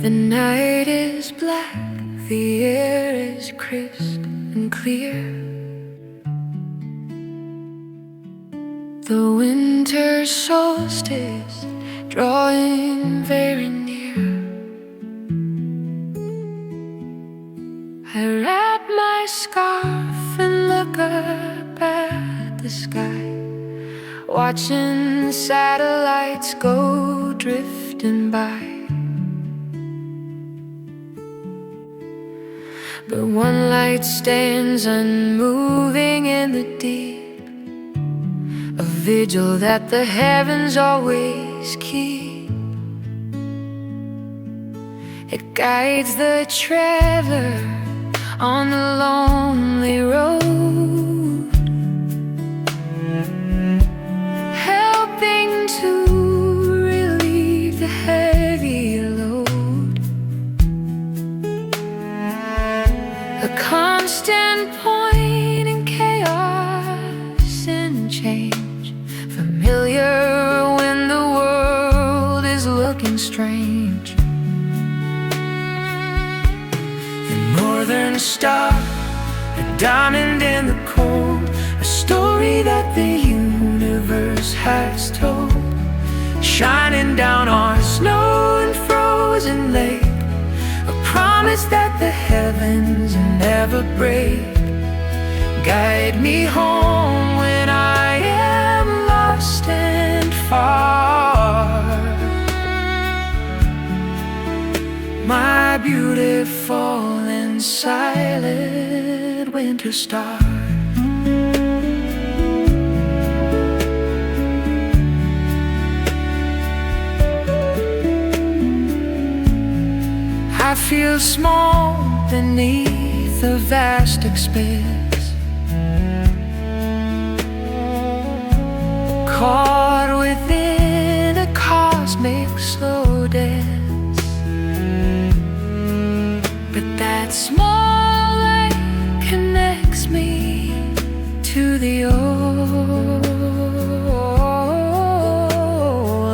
The night is black, the air is crisp and clear. The winter solstice drawing very near. I wrap my scarf and look up at the sky, watching satellites go drifting by. But one light stands unmoving in the deep, a vigil that the heavens always keep. It guides the traveler on the lonely road, helping to relieve the heavy load. A constant point in chaos and change, familiar when the world is looking strange. The northern star, a diamond in the cold, a story that the universe has told, shining down on snow and frozen lake, a promise that the heavens never break. Guide me home when I am lost and far, my beautiful and silent winter star. I feel small beneath a vast expanse, caught within a cosmic slow dance. But that small light connects me to the old,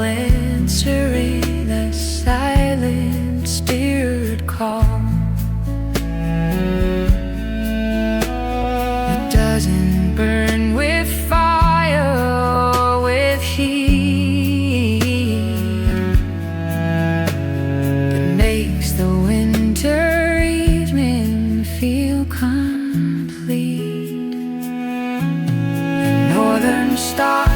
answering the silent spirit call. It doesn't burn with fire or with heat, but makes the winter evening feel complete. The northern star,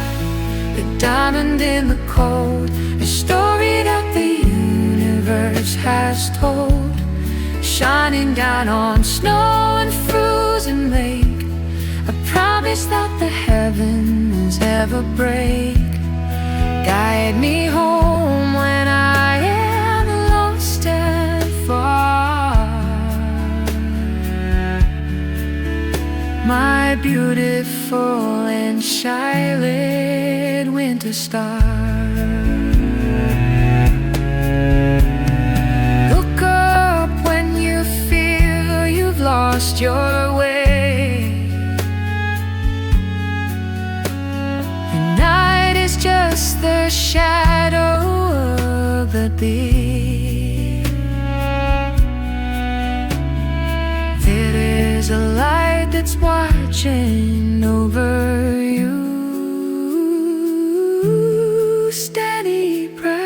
the diamond in the cold, a story that the universe has told, shining down on snow and frozen lake, a promise that the heavens never break. Guide me home when I am lost and far, my beautiful and silent winter star. Look up when you feel you've lost your way. The night is just the shadow of the day. There is a light that's watching over you, steady, bright,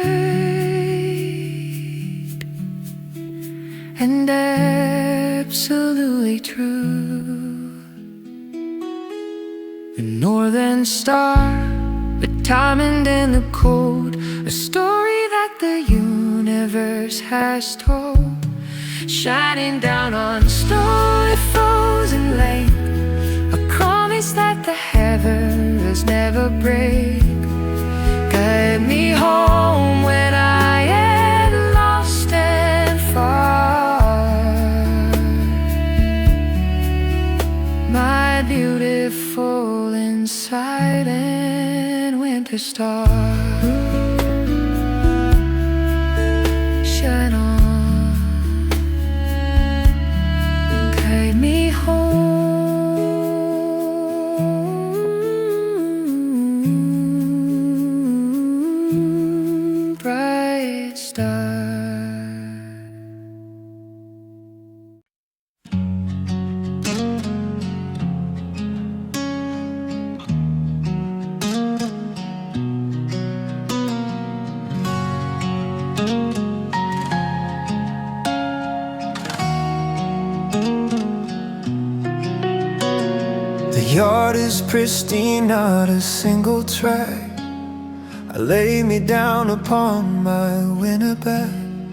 and absolutely true. The northern star, a diamond in the cold, a story that the universe has told, shining down on snow and frozen lake, a promise that the heavens never break. Guide me home when I am lost and far, my beautiful and silent winter star. is pristine, not a single track. I lay me down upon my winter bed.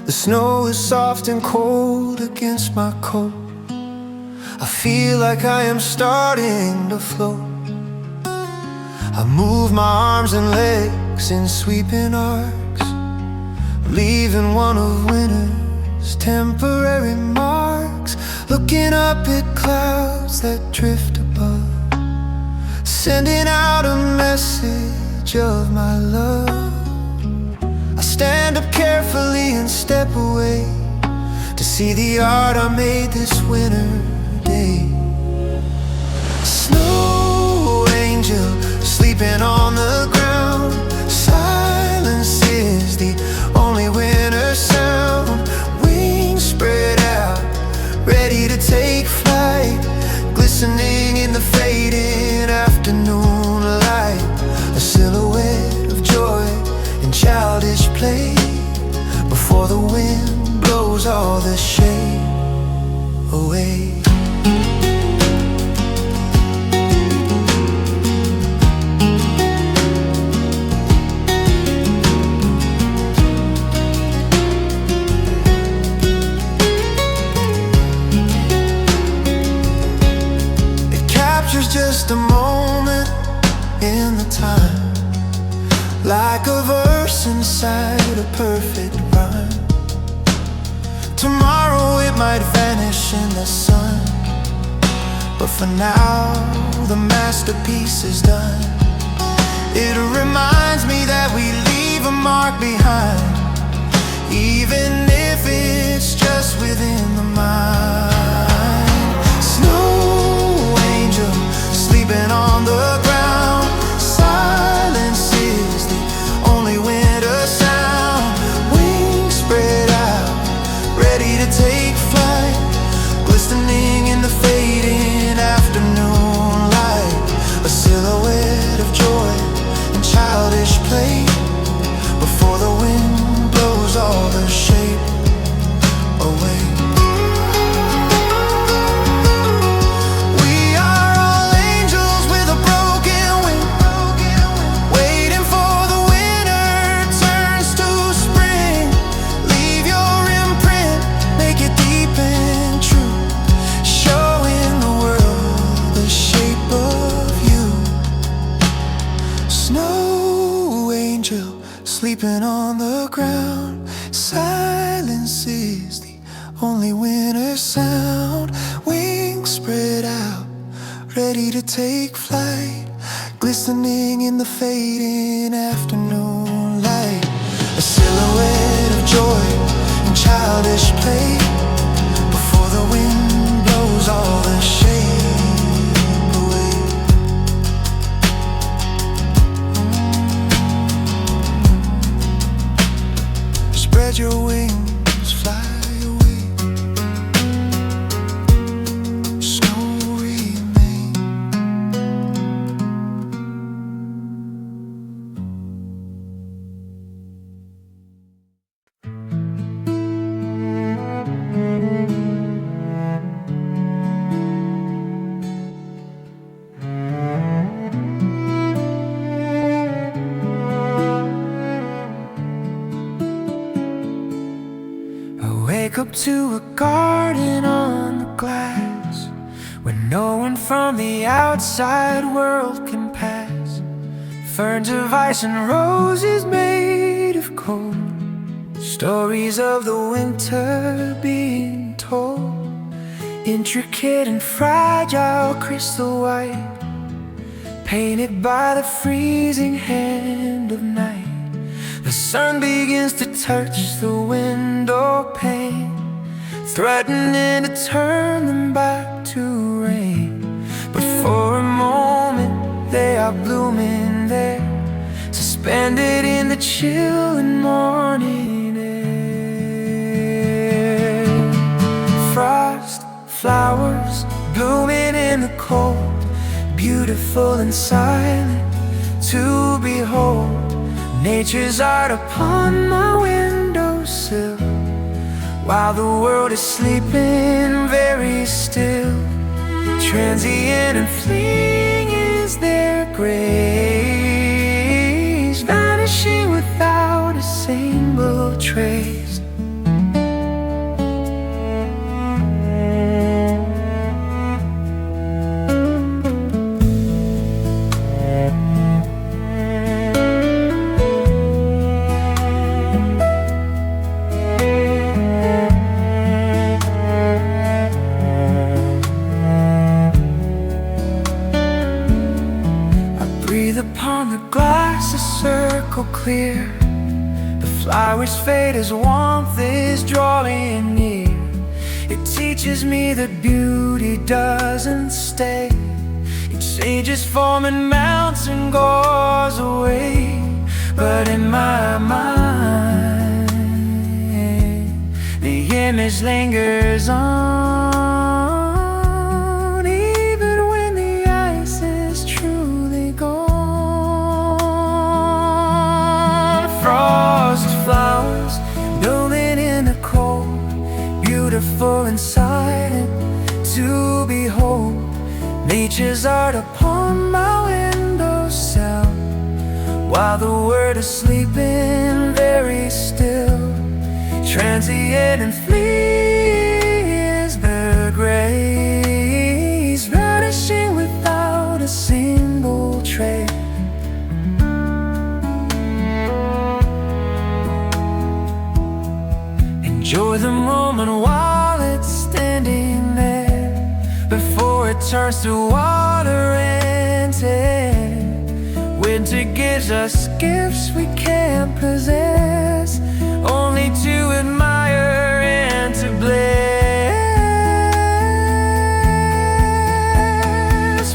The snow is soft and cold against my coat. I feel like I am starting to float. I move my arms and legs in sweeping arcs, leaving one of winter's temporary marks. Looking up at clouds that drift above, sending out a message of my love. I stand up carefully and step away to see the art I made this winter day. Snow angel sleeping on the ground. Silence is the only winter sound. Wings spread out, ready to take flight, glistening in the fading afternoon light. A silhouette of joy and childish play before the wind blows all the shade away. Just a moment in the time, like a verse inside a perfect rhyme. Tomorrow it might vanish in the sun, but for now the masterpiece is done. It reminds me that we leave a mark behind, even if it's just within the mind. Snow angel sleeping on the ground. Silence is the only winter sound. Wings spread out, ready to take flight, glistening in the fading afternoon light. A silhouette of joy and childish play before the wind blows all the shape away. Sleeping on the ground. Silence is the only winter sound. Wings spread out, ready to take flight, glistening in the fading afternoon light. A silhouette of joy and childish play before the wind blows all the shade away. Spread your wings, fly away. Snow remain. Wake up to a garden on the glass, where no one from the outside world can pass. Ferns of ice and roses made of cold, stories of the winter being told. Intricate and fragile crystal white, painted by the freezing hand of night. The sun begins to touch the window pane, threatening to turn them back to rain. But for a moment they are blooming there, suspended in the chill and morning air. Frost flowers blooming in the cold, beautiful and silent to behold. Nature's art upon my windowsill, while the world is sleeping very still. Transient and fleeting is their grace, vanishing without a single trace. Clear, the flowers fade as warmth is drawing near. It teaches me that beauty doesn't stay. It changes form and melts and goes away. But in my mind, the image lingers on, even when the ice is truly gone. Frost flowers blooming in the cold, beautiful and silent to behold. Nature's art upon my windowsill, while the world is sleeping very still. Transient and fleeting is the grace, vanishing without a single trace. Enjoy the moment while it's standing there, before it turns to water and air. Winter gives us gifts we can't possess, only to admire and to bless.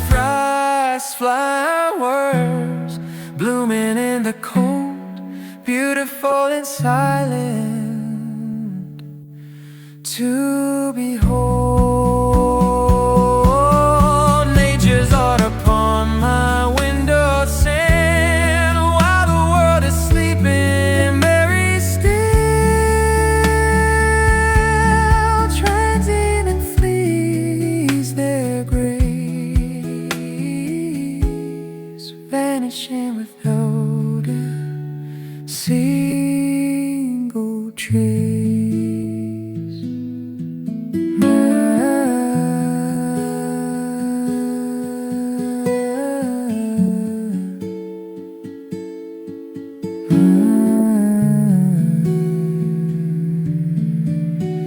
Frost flowers blooming in the cold, beautiful and silent to behold. Nature's art upon my windowsill, while the world is sleeping very still. Transient and flees their grace, vanishing without a single trace.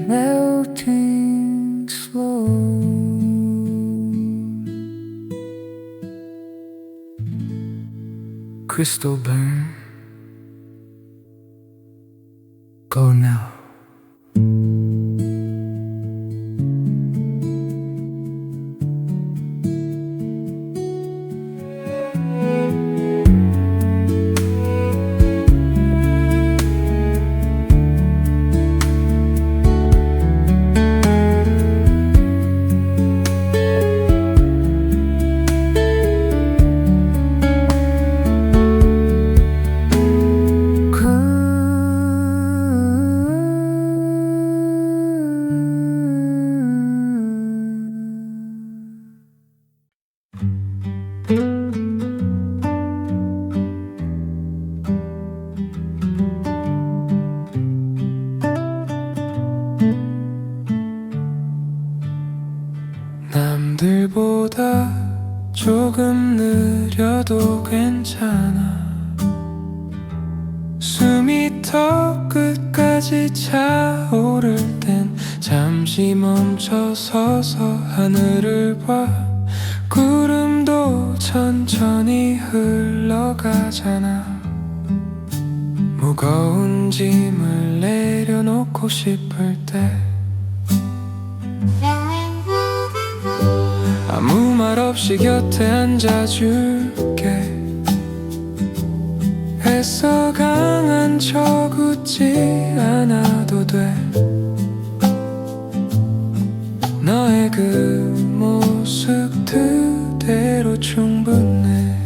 Melting slow. Crystal burn, go now. 남들보다 조금 느려도 괜찮아. 숨이 턱 끝까지 차오를 땐 잠시 멈춰 서서 하늘을 봐. 구름도 천천히 흘러가잖아. 무거운 짐을 내려놓고 싶을 때 아무 말 없이 곁에 앉아줄게. 애써 강한 척 웃지 않아도 돼. 너의 그 모습 그대로 충분해.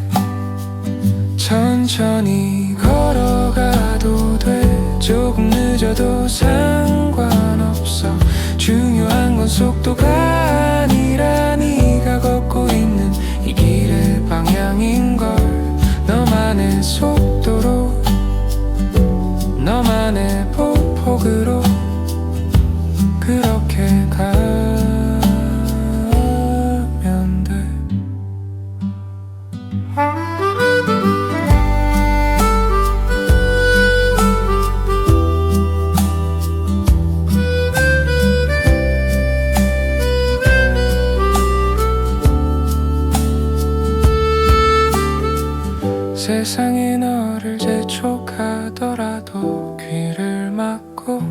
천천히 걸어가도 돼. 조금 늦어도 상관없어. 중요한 건 속도가 아니라 네가 네가 걷고 있는 이 길의 방향인걸 너만의 속도로 너만의 폭폭으로 그렇게 가면 돼. 세상이 너를 재촉하더라도 귀를 막고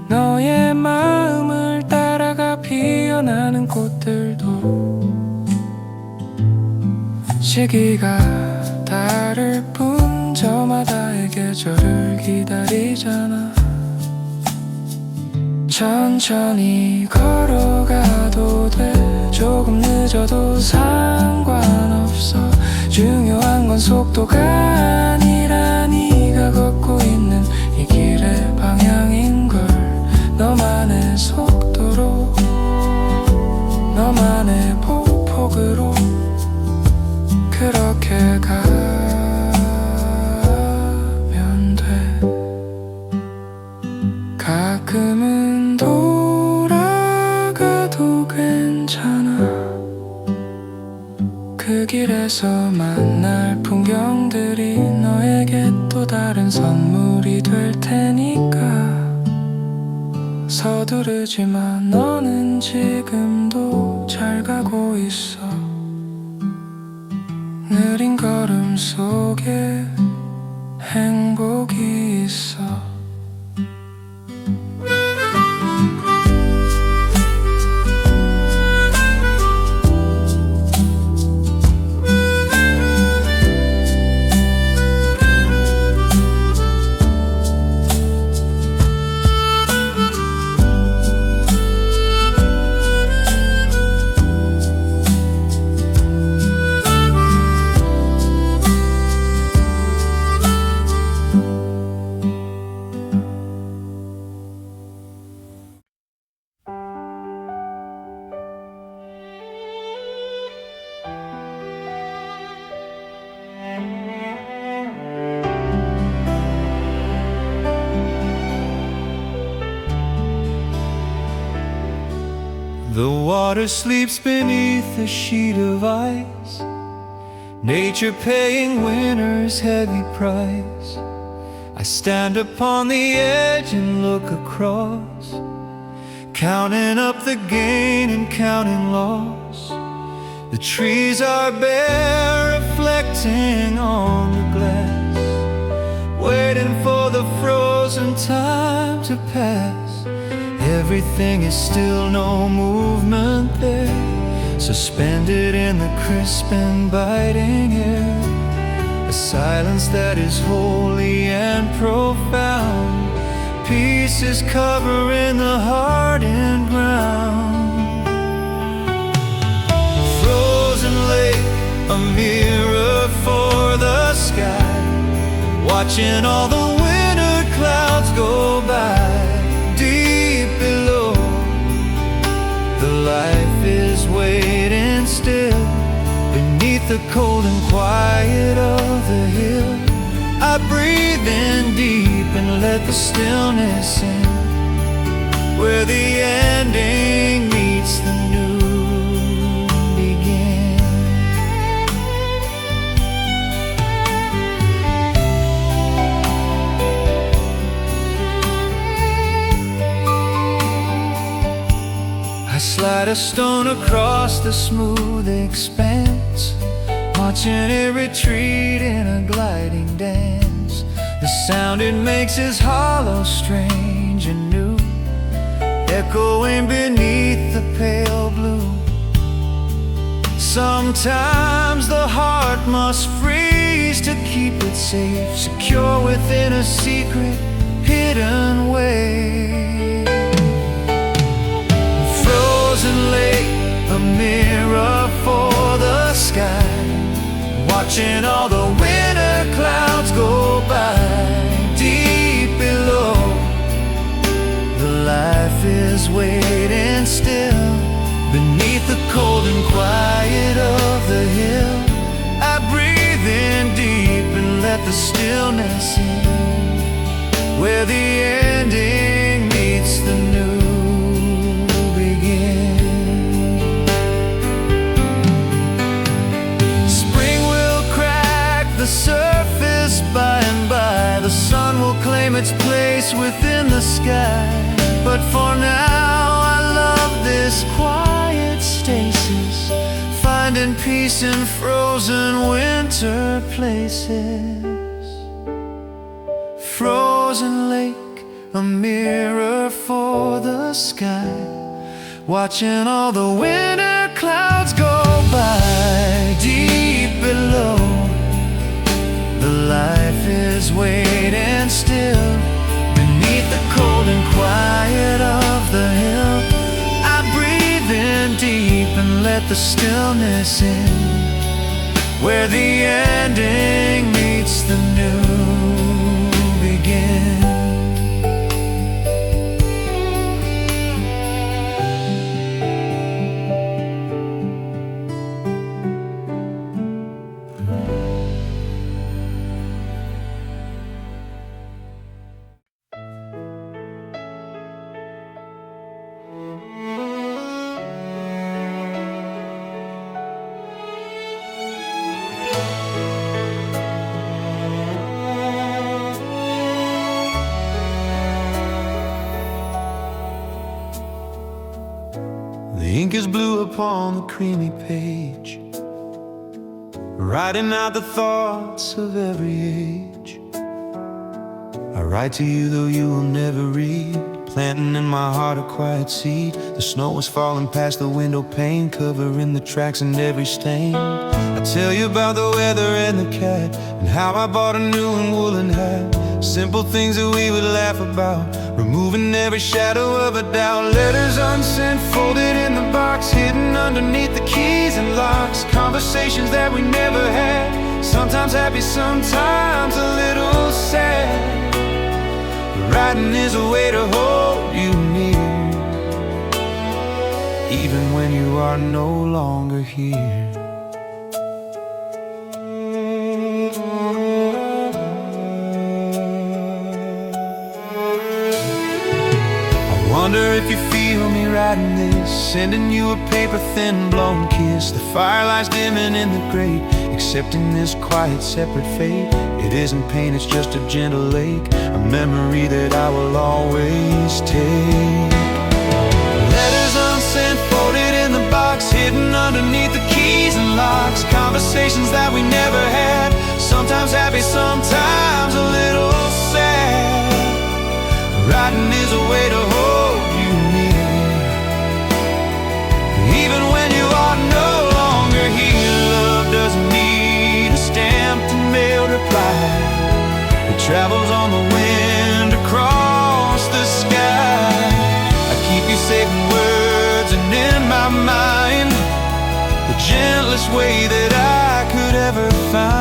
너의 마음을 따라가 피어나는 꽃들도 시기가 다를 뿐 저마다의 계절을 기다리잖아. 천천히 걸어가도 돼. 조금 늦어도 상관없어. 중요한 건 속도가 아니라 네가 걷고 있는 이 길의 방향인걸 너만의 속도로 너만의 폭폭으로 그렇게 가면 돼. 가끔은 돌아가도 괜찮아. 그 길에서 만날 풍경들이 너에게 또 다른 선물이 될 테니까 서두르지 마. 너는 지금도 잘 가고 있어. 느린 걸음 속에 행복이 있어. The water sleeps beneath a sheet of ice, nature paying winter's heavy price. I stand upon the edge and look across, counting up the gain and counting loss. The trees are bare, reflecting on the glass, waiting for the frozen time to pass. Everything is still, no movement there, suspended in the crisp and biting air. A silence that is holy and profound. Peace is covering the hardened ground. Frozen lake, a mirror for the sky, watching all the winter clouds go by. Deep below, the life is waiting still, beneath the cold and quiet of the hill. I breathe in deep and let the stillness in, where the ending meets the new begin. Slide a stone across the smooth expanse, watching it retreat in a gliding dance. The sound it makes is hollow, strange and new, echoing beneath the pale blue. Sometimes the heart must freeze to keep it safe, secure within a secret, hidden way. Frozen lake, a mirror for the sky, watching all the winter clouds go by. Deep below, the life is waiting still, beneath the cold and quiet stillness in, where the ending meets the new begin. Spring will crack the surface by and by, the sun will claim its place within the sky. But for now I love this quiet stasis, finding peace in frozen winter places. Frozen lake, a mirror for the sky, watching all the winter clouds go by. Deep below, the life is waiting still, beneath the cold and quiet of the hill. I breathe in deep and let the stillness in, where the ending meets the new begin. The ink is blue upon the creamy page, writing out the thoughts of every age. I write to you though you will never read, planting in my heart a quiet seed. The snow is falling past the window pane, covering the tracks and every stain. I tell you about the weather and the cat, and how I bought a new and woolen hat. Simple things that we would laugh about, removing every shadow of a doubt. Letters unsent, folded in the box, hidden underneath the keys and locks. Conversations that we never had, sometimes happy, sometimes a little sad. Writing is a way to hold you near, even when you are no longer here. I wonder if you feel me writing this, sending you a paper-thin blown kiss. The firelights dimming in the grate, accepting this quiet separate fate. It isn't pain, it's just a gentle ache, a memory that I will always take. Letters unsent, folded in the box, hidden underneath the keys and locks. Conversations that we never had, sometimes happy, sometimes a little sad. Writing is a way to hold you near, even when you are no longer here. Love doesn't need a stamped and mailed reply. It travels on the wind across the sky. I keep you safe in words and in my mind, the gentlest way that I could ever find.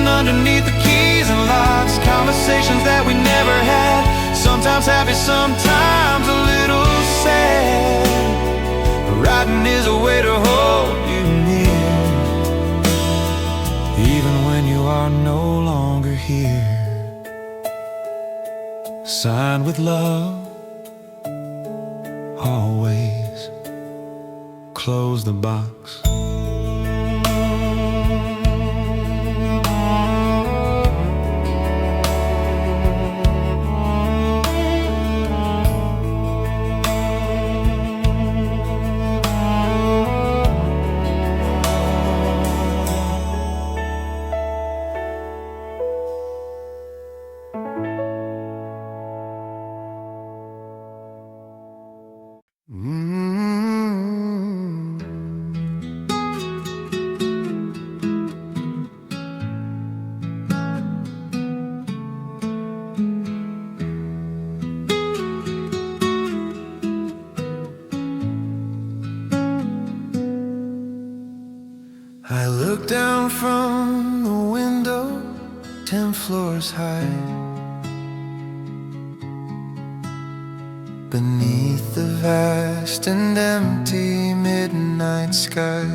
Underneath the keys and locks, conversations that we never had, sometimes happy, sometimes a little sad. Writing is a way to hold you near, even when you are no longer here. Signed with love, always. Close the box. I look down from the window, 10 floors high. Beneath the vast and empty midnight sky.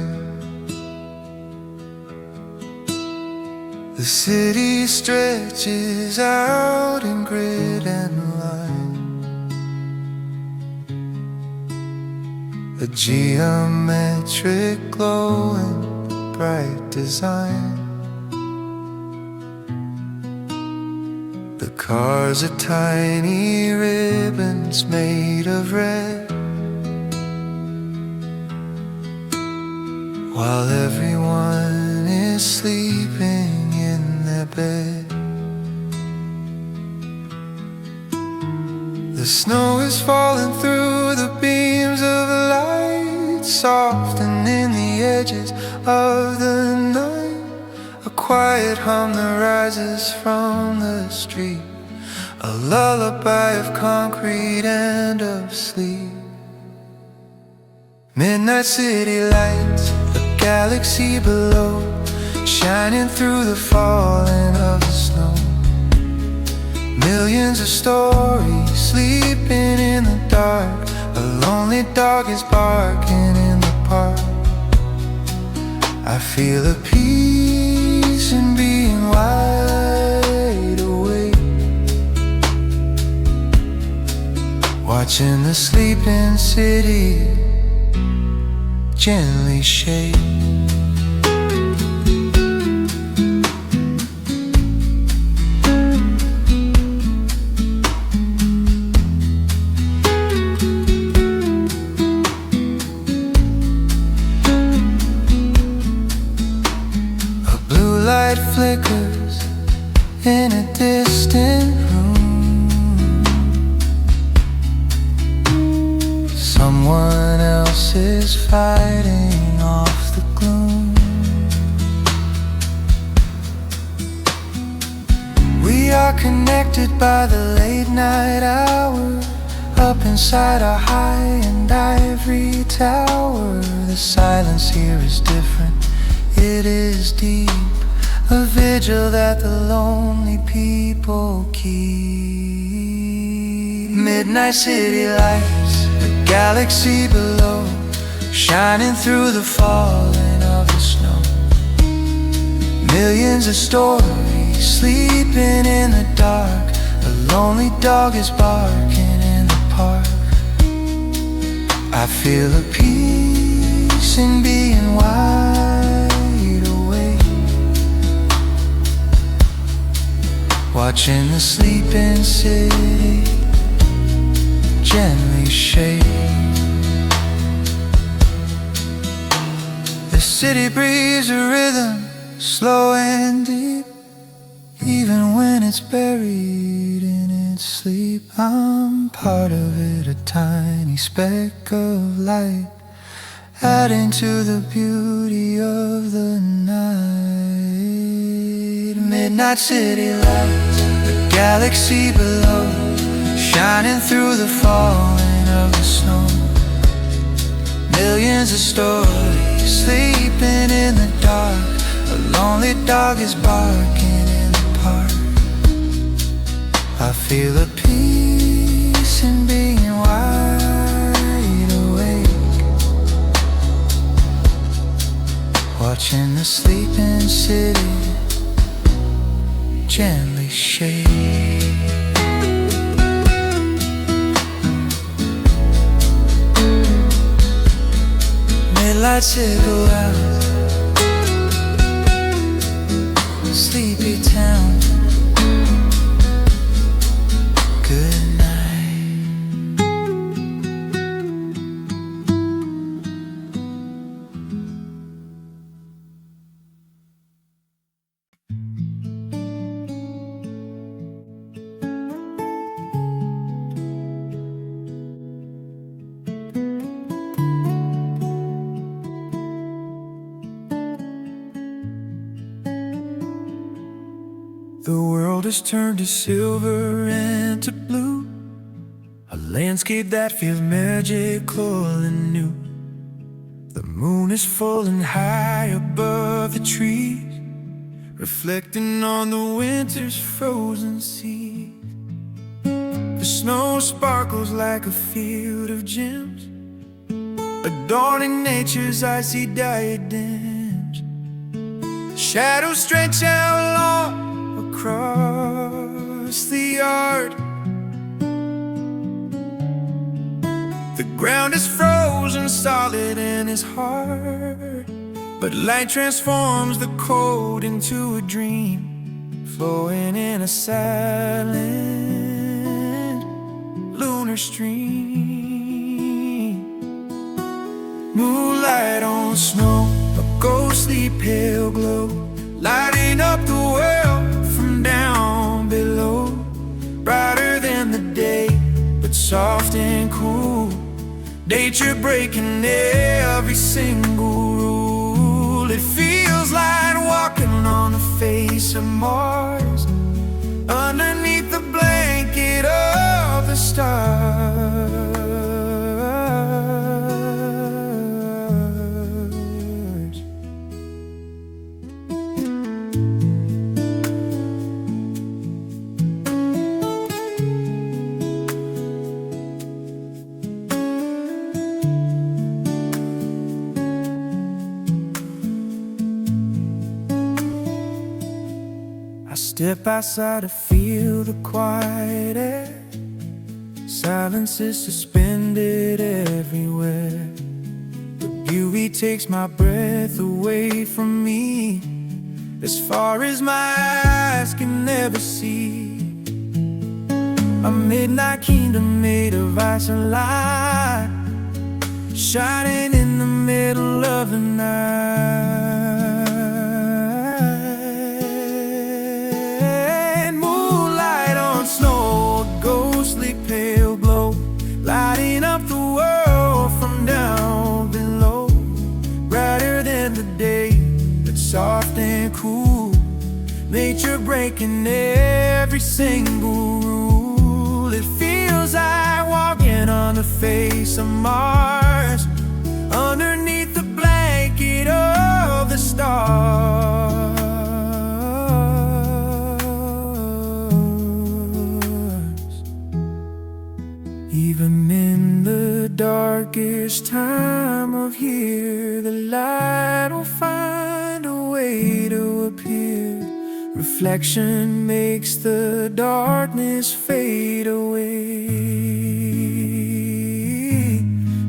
The city stretches out in grid and line, a geometric glow and bright design. The cars are tiny ribbons made of red, while everyone is sleeping in their bed. The snow is falling through the beams of light, softening the edges of the night. A quiet hum that rises from the street, a lullaby of concrete and of sleep. Midnight city lights, a galaxy below, shining through the falling of the snow. Millions of stories sleeping in the dark, a lonely dog is barking in the park. I feel a peace in being wide awake, watching the sleeping city gently shake. Flickers in a distant room. Someone else is fighting off the gloom. We are connected by the late night hour, up inside our high and ivory tower. The silence here is different, it is deep, a vigil that the lonely people keep. Midnight city lights, a galaxy below, shining through the falling of the snow. Millions of stories sleeping in the dark, a lonely dog is barking in the park. I feel a peace in being wide awake, watching the sleeping city gently shake. The city breathes a rhythm, slow and deep, even when it's buried in its sleep. I'm part of it, a tiny speck of light, adding to the beauty of the night. Midnight city lights, the galaxy below, shining through the falling of the snow. Millions of stories sleeping in the dark, a lonely dog is barking in the park. I feel a peace in being wide awake, watching the sleeping city gently shake. Midlights go out, sleepy town, good night. The world has turned to silver and to blue, a landscape that feels magical and new. The moon is full and high above the trees, reflecting on the winter's frozen sea. The Snow sparkles like a field of gems, adorning nature's icy diadems. Shadows stretch out long across the yard. The ground is frozen solid in his heart, but light transforms the cold into a dream, flowing in a silent lunar stream. Moonlight on snow, a ghostly pale glow, lighting up the world from down below. Brighter than the day, but soft and cool. Nature breaking every single rule. It feels like walking on the face of Mars, underneath the blanket of the stars. I step outside to feel the quiet air. Silence is suspended everywhere. The beauty takes my breath away from me, as far as my eyes can never see. A midnight kingdom made of ice and light, shining in the middle of the night. Snow, a ghostly pale glow, lighting up the world from down below. Brighter than the day, but soft and cool. Nature breaking every single rule. It feels like walking on the face of Mars, underneath the blanket of the stars. Even in the darkest time of year, the light will find a way to appear. Reflection makes the darkness fade away,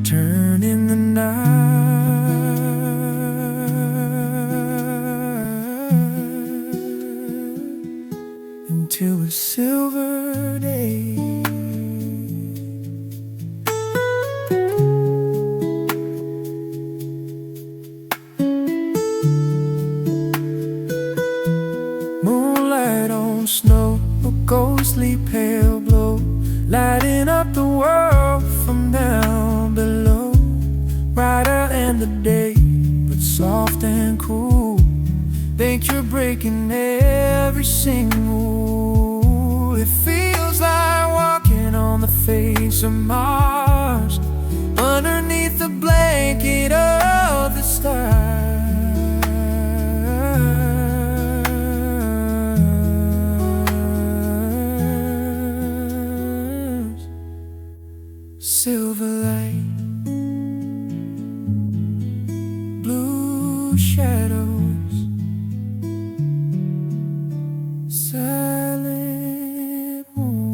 turning the night into a silver day. Snow, a ghostly pale glow, lighting up the world from down below. Brighter than the day, but soft and cool. Nature breaking every single rule. It feels like walking on the face of Mars, underneath the blanket of the stars. Silver light, blue shadows, silent moon.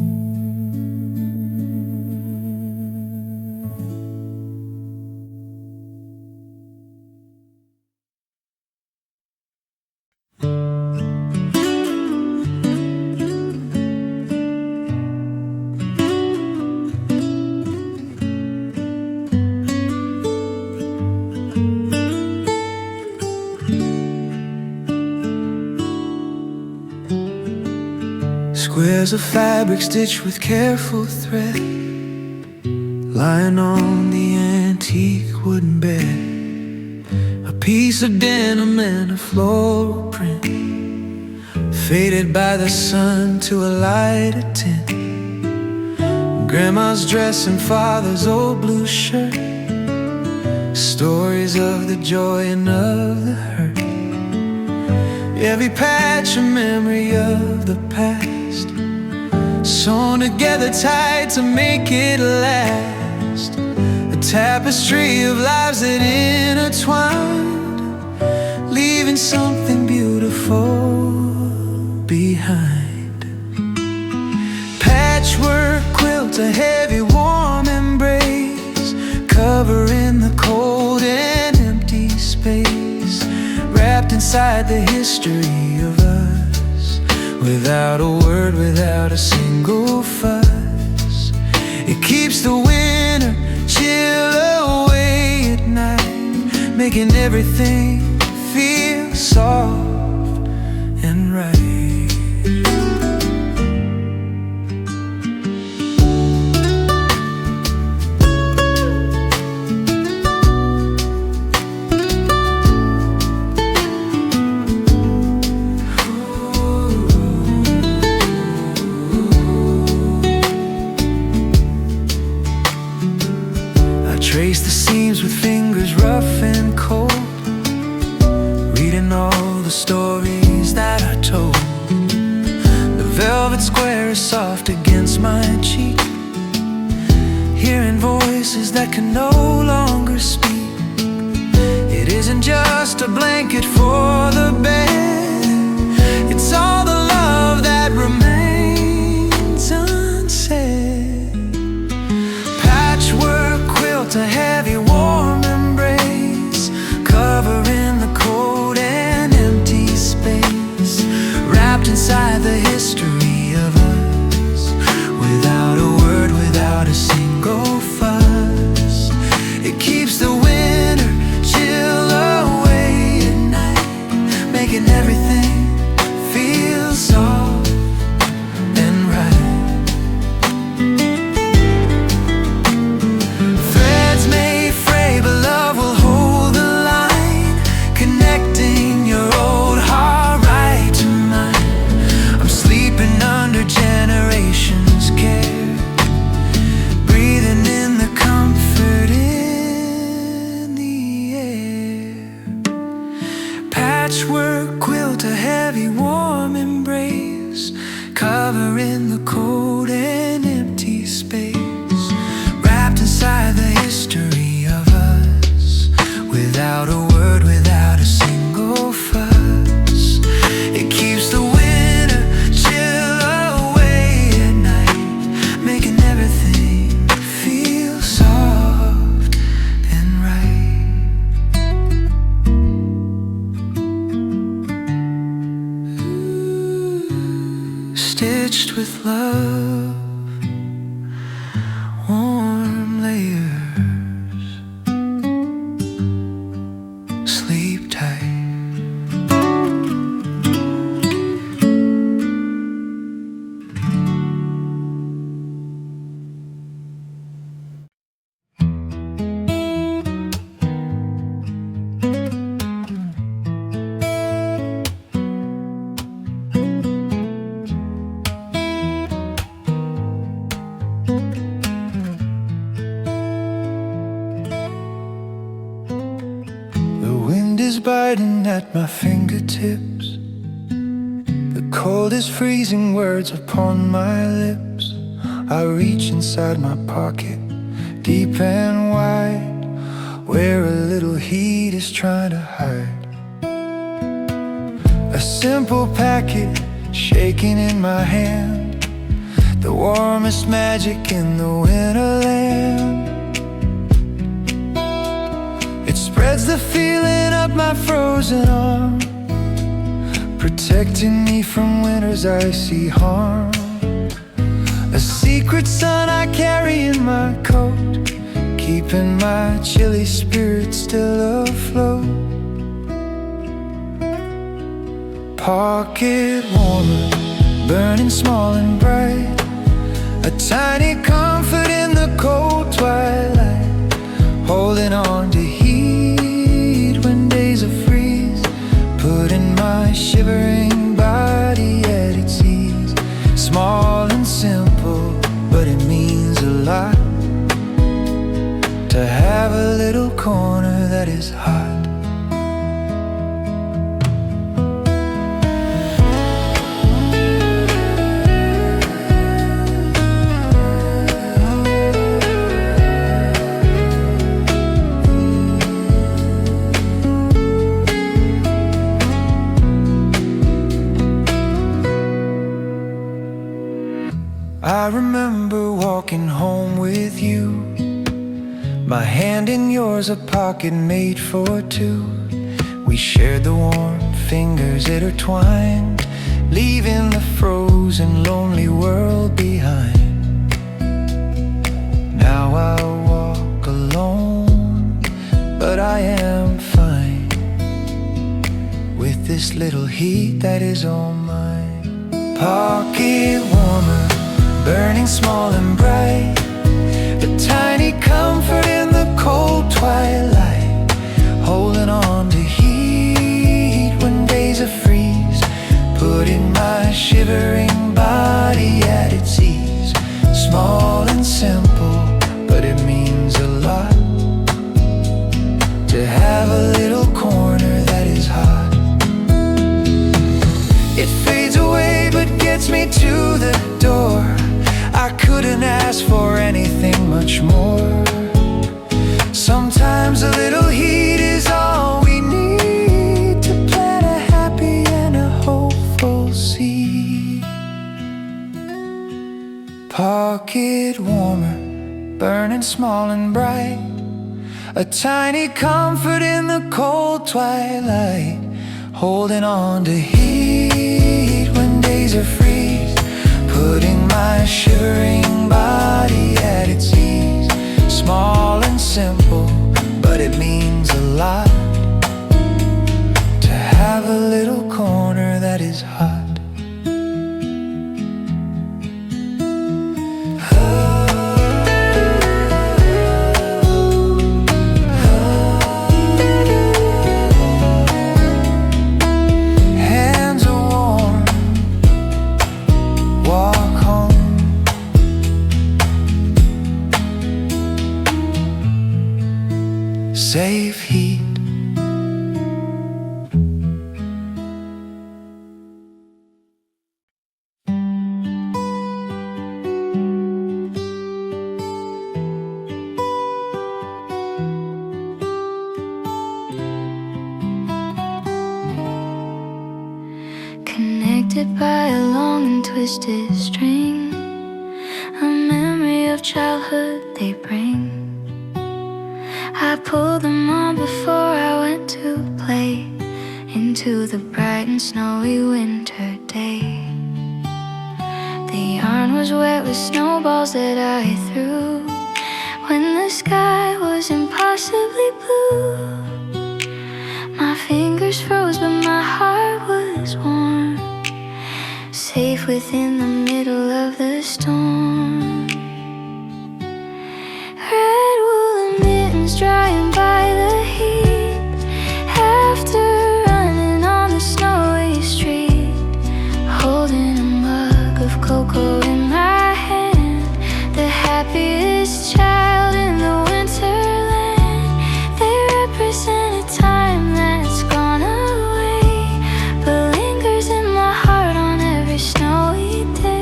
Squares of fabric stitched with careful thread, lying on the antique wooden bed. A piece of denim and a floral print, faded by the sun to a lighter tint. Grandma's dress and father's old blue shirt, stories of the joy and of the hurt. Every patch a memory of the past, sewn together tight to make it last. A tapestry of lives that intertwined, leaving something beautiful behind. Patchwork quilt, a heavy warm embrace, covering the cold and empty space, wrapped inside the history of us, without a word, without a single fuss. It keeps the winter chill away at night, making everything feel soft and right. Trace the seams with fingers rough and cold, reading all the stories that are told. The velvet square is soft against my cheek, hearing voices that can no longer speak. It isn't just a blanket for the bed, it's all the love that remains unsaid. Patchwork quilt, a heavy warm embrace, covering the cold and empty space, wrapped inside the history of us, without a word, without a single fuss. It keeps the winter chill away at night, making everything feel soft and right. Threads may fray, but love will hold the line, connecting your old heart right to mine. I'm sleeping under generations' care, breathing in the comfort in the air. Patchwork quilt, a heavy warm embrace, covering the cold and empty space, wrapped inside the history of us, without a word, without a single fuss. It keeps the winter chill away at night, making everything feel soft and right. Stitched with love, warm layers, sleep tight. The wind is biting at my fingertips, the cold is freezing words upon my lips. I reach inside my pocket, deep and wide, where a little heat is trying to hide. A simple packet shaking in my hand, the warmest magic in the winterland. It spreads the feeling up my frozen arm, protecting me from winter's icy harm. A secret sun I carry in my coat, keeping my chilly spirit still afloat. Pocket warmer, burning small and bright, a tiny comfort in the cold twilight, holding on to heat when days are freeze, putting my shivering body at its ease. Small and simple, but it means a lot to have a little corner that is hot. remember walking home with you, my hand in yours, a pocket made for two. We shared the warm fingers intertwined, leaving the frozen, lonely world behind. Now I walk alone, but I am fine with this little heat that is all mine. Pocket warmer, burning small and bright, a tiny comfort in the cold twilight, holding on to heat when days are freeze, putting my shivering body at its ease. Small and simple, but it means a lot to have a little corner that is hot. It fades away but gets me to the door. I couldn't ask for anything much more. Sometimes a little heat is all we need to plant a happy and a hopeful seed. Pocket warmer, burning small and bright, a tiny comfort in the cold twilight, holding on to heat when days are freeze, putting my shivering body at its ease. Small and simple, but it means a lot to have a little corner that is hot. Hands are warm, walk home. Safe heat. Connected by a long and twisted string, a memory of childhood they bring. I pulled them on before I went to play into the bright and snowy winter day. The yarn was wet with snowballs that I threw when the sky was impossibly blue. My fingers froze but my heart was warm, safe within the middle of the storm. Red woolen mittens drying by the heat, after running on the snowy street, holding a mug of cocoa in my hand, the happiest child in the winterland. They represent a time that's gone away, but lingers in my heart on every snowy day.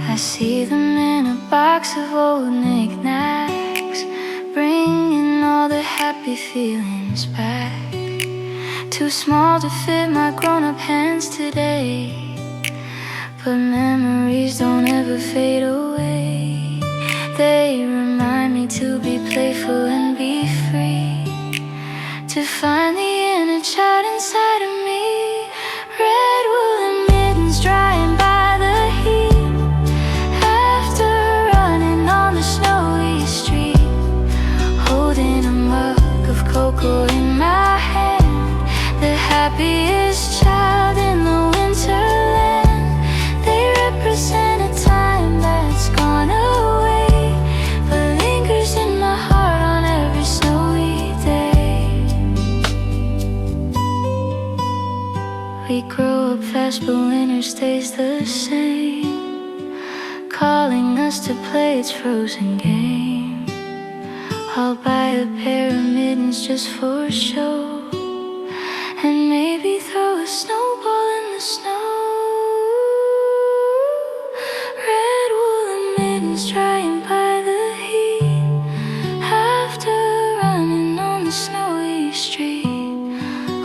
I see them in a box of old knickknacks, bringing all the happy feelings back. Too small to fit my grown-up hands today, but memories don't ever fade away. They remind me to be playful and be free, to find the inner child inside of me. Red woolen mittens drying by the heat, after running on the snowy street, holding a mug of cocoa in my hand, the happiest child in the winterland. They represent a time that's gone away, but lingers in my heart on every snowy day. We grow up fast, but winter stays the same, calling us to play its frozen game, I'll buy a pair of mittens just for show, and maybe throw a snowball in the snow. Red woolen mittens drying by the heat after running on the snowy street,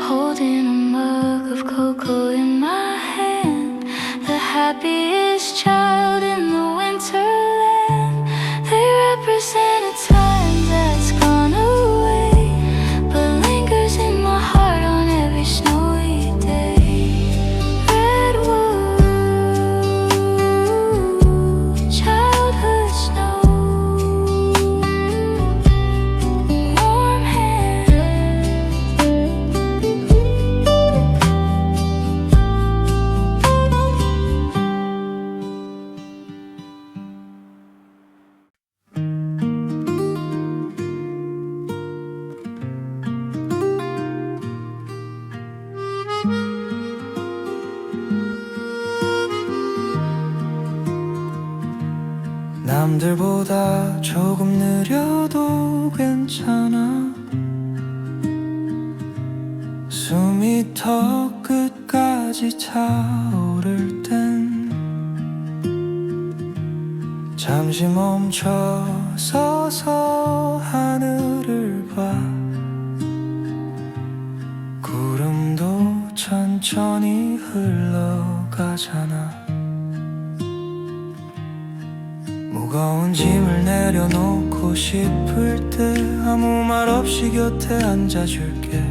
holding a mug of cocoa in my hand, the happiest child in the winterland. They represent a time that's gone away, but lingers in my heart on every snowy day. Redwood, childhood snow, warm hand. 남들보다 조금 느려도 괜찮아. 숨이 턱 끝까지 차오를 땐 잠시 멈춰 서서 하늘을 봐. 구름도 천천히 흘러가잖아. 무거운 짐을 내려놓고 싶을 때 아무 말 없이 곁에 앉아줄게.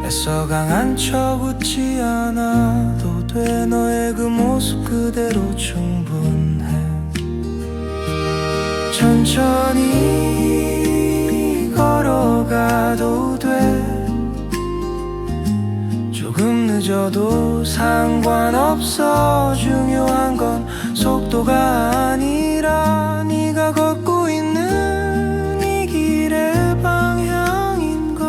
애써 강한 척 웃지 않아도 돼. 너의 그 모습 그대로 충분해. 천천히 걸어가도 돼. 조금 늦어도 상관없어. 중요한 건 속도가 아니라 네가 걷고 있는 이 길의 방향인걸.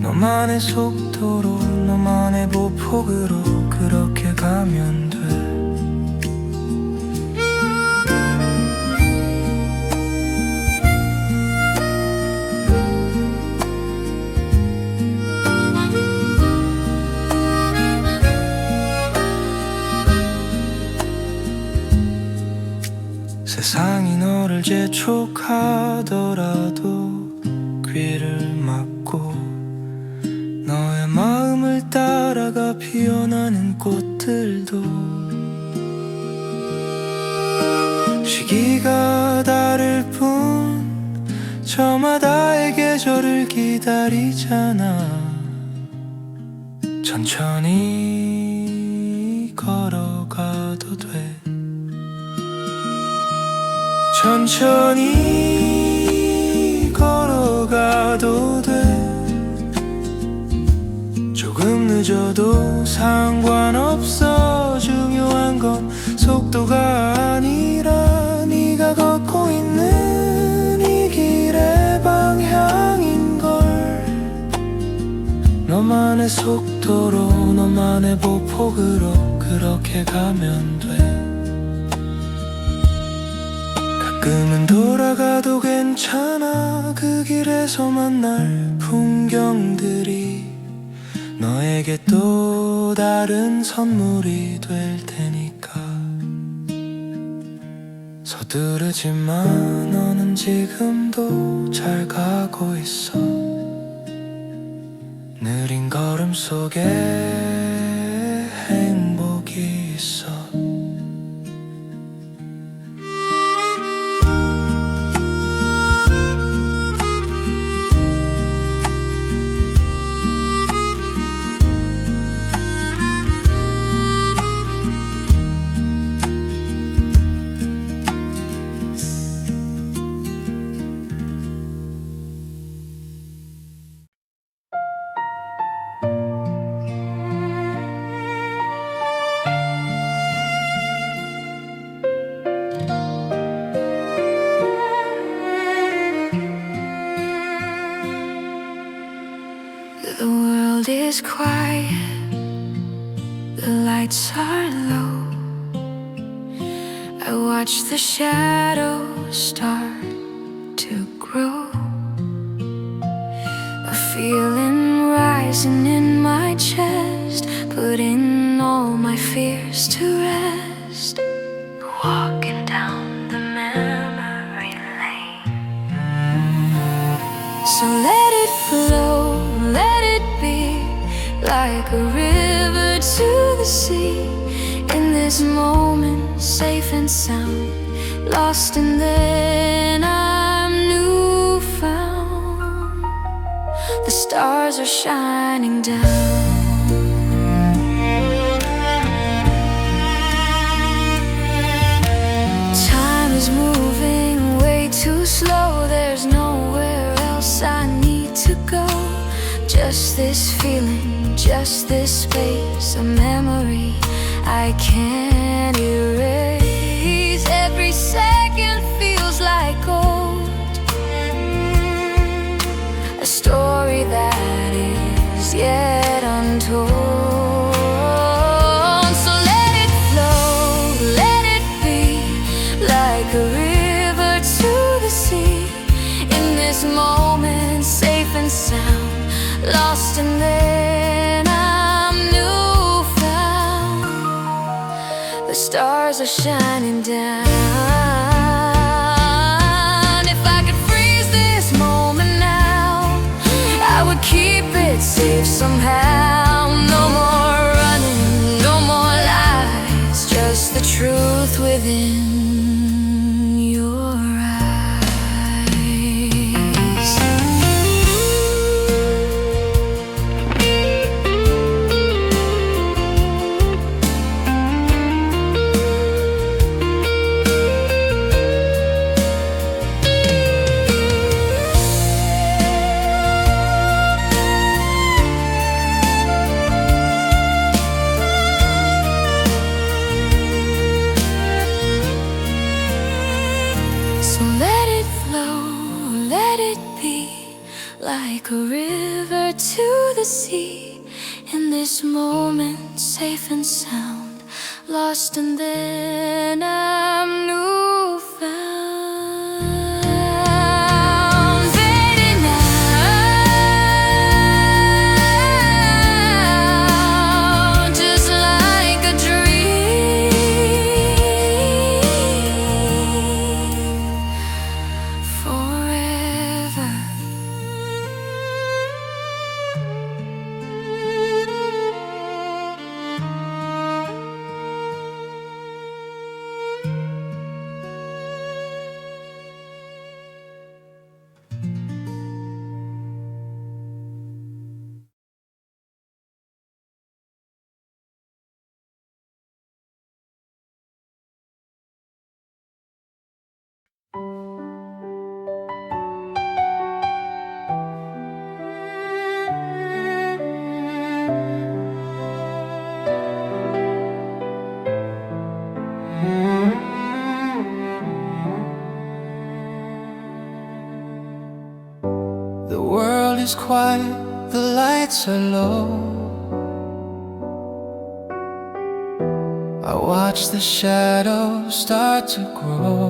너만의 속도로 너만의 보폭으로 그렇게 가면 돼. 세상이 너를 재촉하더라도 귀를 막고 너의 마음을 따라가 피어나는 꽃들도 시기가 다를 뿐 저마다의 계절을 기다리잖아. 천천히 걸어가도 돼. 천천히 걸어가도 돼. 조금 늦어도 상관없어. 중요한 건 속도가 아니라 네가 걷고 있는 이 길의 방향인걸. 너만의 속도로 너만의 보폭으로 그렇게 가면 돼. 가끔은 돌아가도 괜찮아. 그 길에서 만날 풍경들이 너에게 또 다른 선물이 될 테니까. 서두르지 마. 너는 지금도 잘 가고 있어. 느린 걸음 속에 행복이 있어. The world is quiet, the lights are low. I watch the shadows start sea. In this moment, safe and sound, lost and then I'm newfound. The stars are shining down. Time is moving way too slow. There's nowhere else I need to go. Just this feeling, just this space, a memory I can't erase. Every second feels like gold, a story that is yet untold. So let it flow, let it be, like a river to the sea. In this moment, safe and sound, lost and then I'm newfound. The stars are shining down. If I could freeze this moment now, I would keep it safe somehow. No more running, no more lies, just the truth within your eyes. Like a river to the sea. In this moment, safe and sound, lost and then I'm newfound. Fading out, just like a dream. Forever. The world is quiet, the lights are low. I watch the shadows start to grow.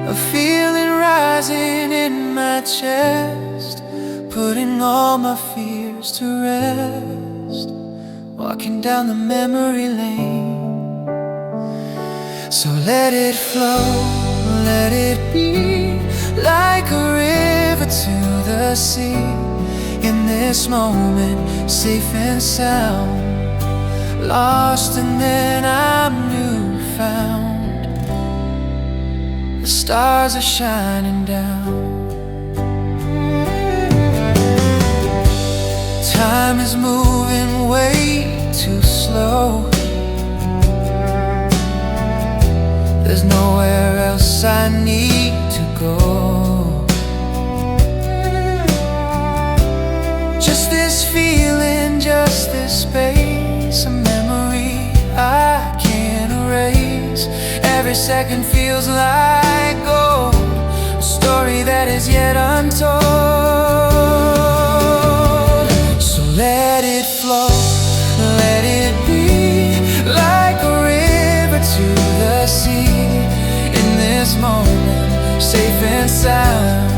A feeling rising in my chest, putting all my fears to rest. Walking down the memory lane. So let it flow, let it be, like a river to the sea. In this moment, safe and sound, lost and then I'm newfound. The stars are shining down. Time is moving way too slow. There's nowhere else I need to go. Just this feeling, just this space, a memory I can't erase. Every second feels like gold, a story that is yet untold. So let it flow, let it be, like a river to the sea. This moment, safe and sound,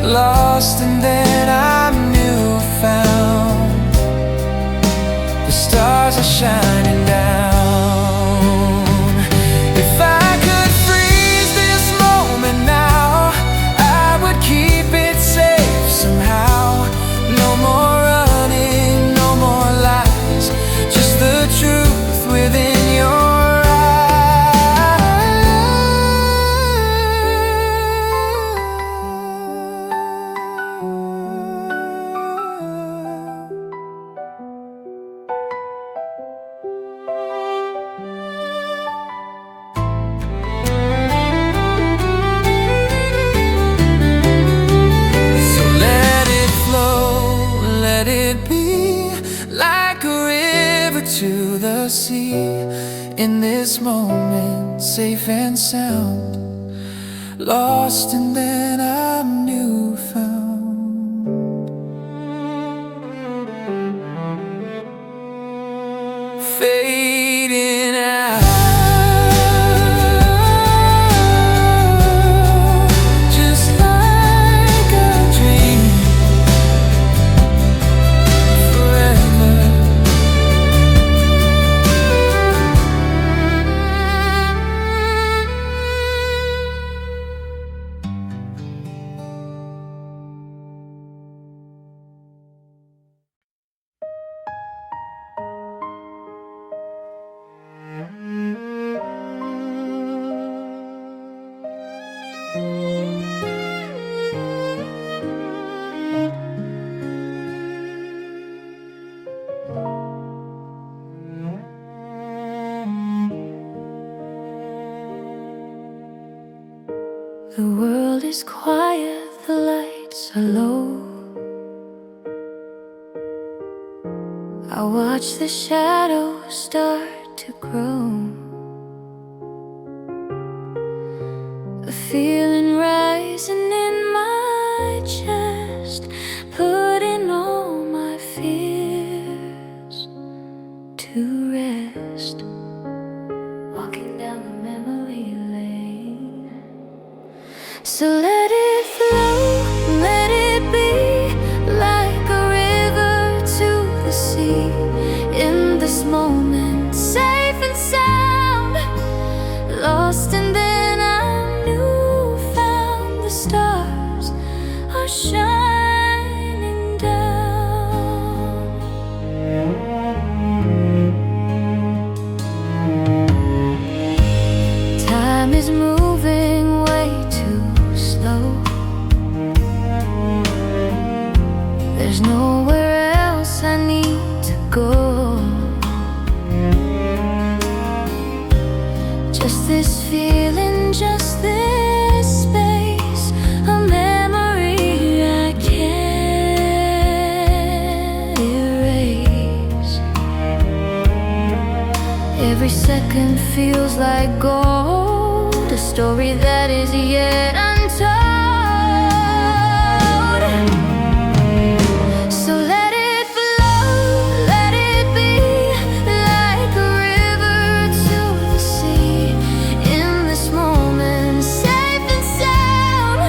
lost and then I'm newfound. The stars are shining down. If I could freeze this moment now, I would keep it safe. to the sea. In this moment, safe and sound, lost and then I'm new found. Fading out, just like a dream, forever. The world is quiet, the lights are low. I watch the shadows start to grow. A feeling rising in my chest, putting all my fears to rest. Walking down the memory lane. So let it flow, let it be like a river to the sea. In this moment, safe and sound, lost and then I'm new found. The stars are shining down. Time is moving way too slow. There's nowhere else I need to go. Just this feeling, just this space, a memory I can't erase. Every second feels like gold, a story that is yet untold. So let it flow, let it be like a river to the sea. In this moment, safe and sound,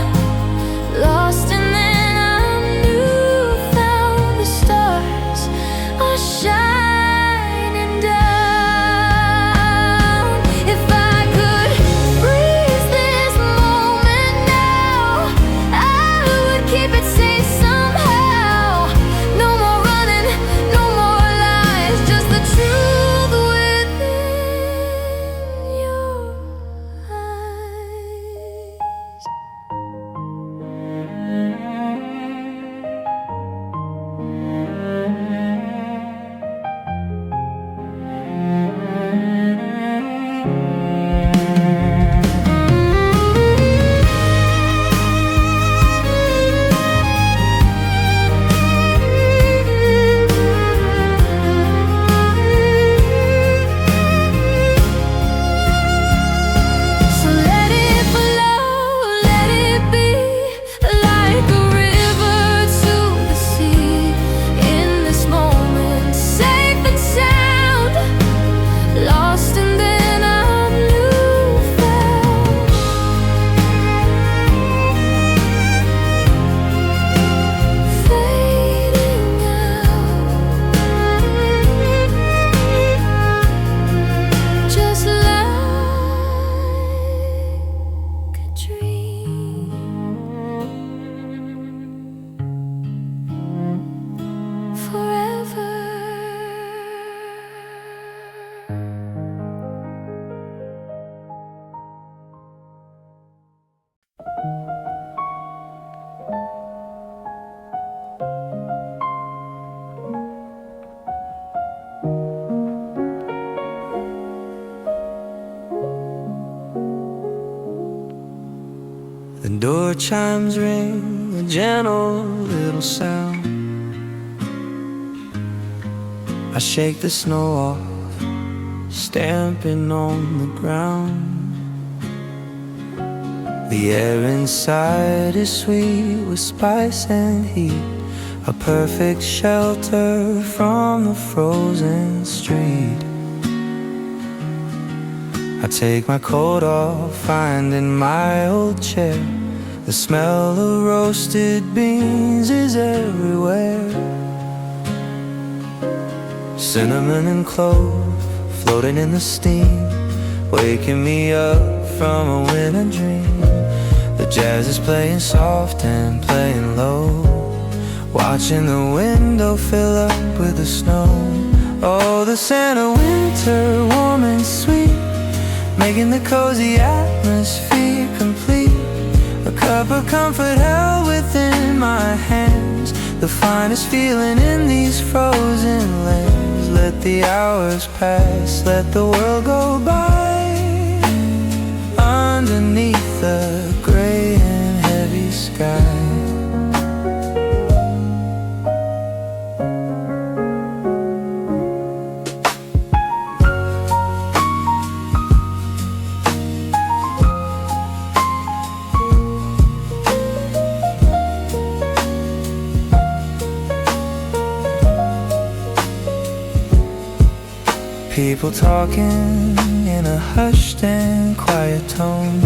lost and then I'm new found. The stars are shining down. If I could freeze this moment now, I would keep it safe somehow. No more running, no more lies, just the truth within your eyes. So let it flow, let it be like a river to the sea. In this moment, safe and sound, lost and then I'm new found. Fading out, just like a dream. Forever. The door chimes ring, a gentle little sound. I shake the snow off, stamping on the ground. The air inside is sweet with spice and heat, a perfect shelter from the frozen street. I take my coat off, finding my old chair. The smell of roasted beans is everywhere. Cinnamon and clove floating in the steam, waking me up from a winter dream. The jazz is playing soft and playing low, watching the window fill up with the snow. Oh, the scent of winter, warm and sweet, making the cozy atmosphere complete. A cup of comfort held within my hands, the finest feeling in these frozen lands. Let the hours pass, let the world go by, underneath the gray and heavy sky. People talking in a hushed and quiet tone,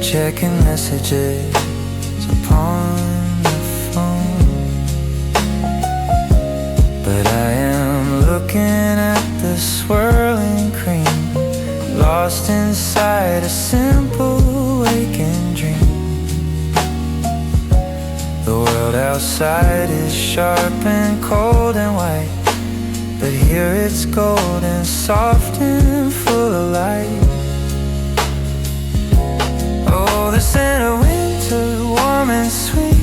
checking messages upon the phone. But I am looking at the swirling cream, lost inside a simple waking dream. The world outside is sharp and cold and white, but here it's golden, soft and full of light. Oh, the scent of winter, warm and sweet,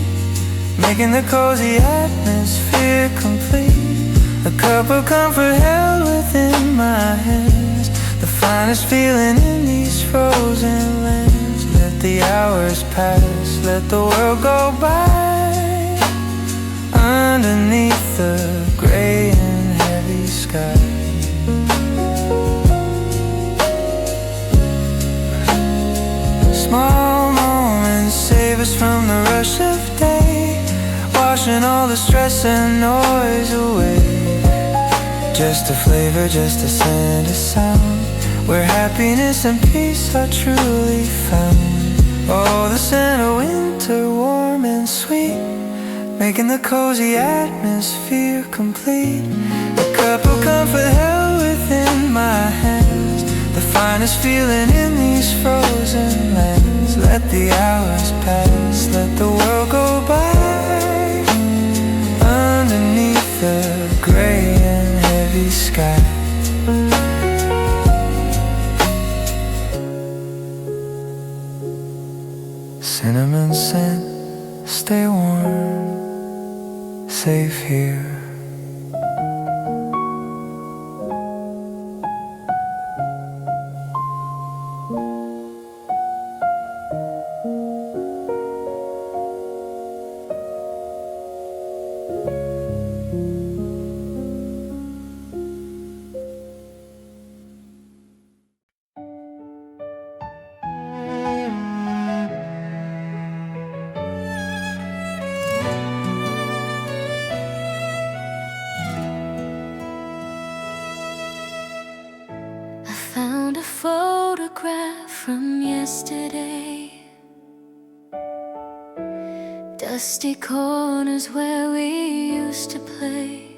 making the cozy atmosphere complete. A cup of comfort held within my hands, the finest feeling in these frozen lands. Let the hours pass, let the world go by, underneath the gray and heavy sky. Small moments save us from the rush of day, washing all the stress and noise away. Just a flavor, just a scent, a sound, where happiness and peace are truly found. Oh, the scent of winter, warm and sweet, making the cozy atmosphere complete. A cup of comfort held within my hands, the finest feeling in these frozen lands. Let the hours pass, let the world go by, underneath the gray and heavy sky. Cinnamon scent, stay warm, safe here. Found a photograph from yesterday, dusty corners where we used to play.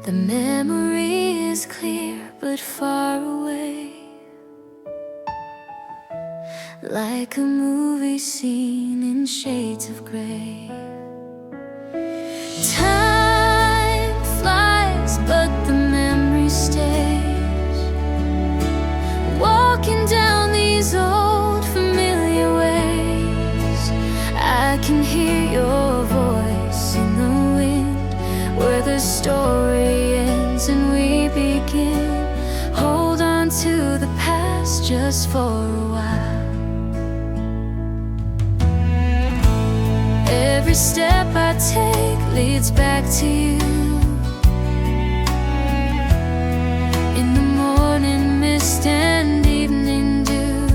The memory is clear but far away, like a movie scene in shades of gray. Time flies, but the memory stays, walking down these old familiar ways. I can hear your voice in the wind, where the story ends and we begin. Hold on to the past just for a while. Every step I take leads back to you. In the morning mist and evening dew,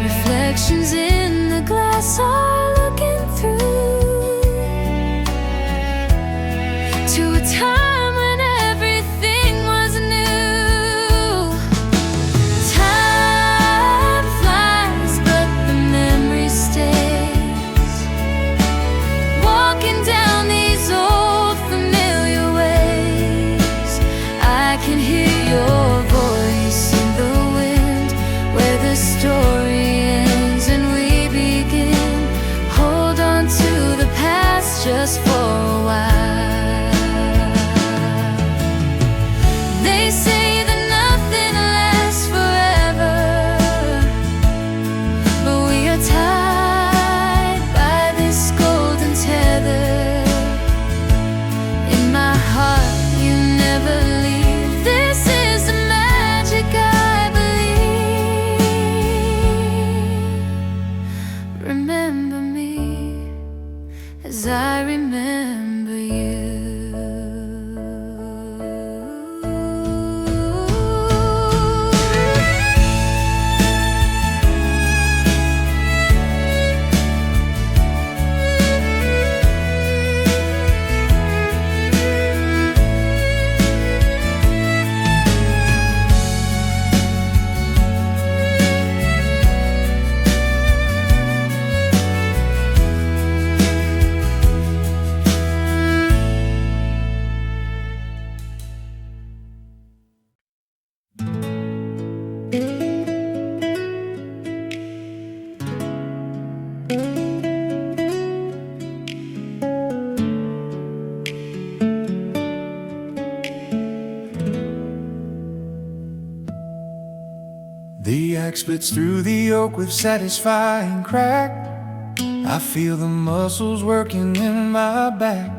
reflections in the glass are looking through to a time when everything was new. Time flies, but the memory stays. Walking down these old familiar ways, I can hear your voice in the wind, where the story ends and we begin. Hold on to the past just for a while. They say that nothing lasts forever, but we are tied by this golden tether. In my heart you never leave. This is the magic I believe. Remember me as I remember you. The axe splits through the oak with satisfying crack. I feel the muscles working in my back.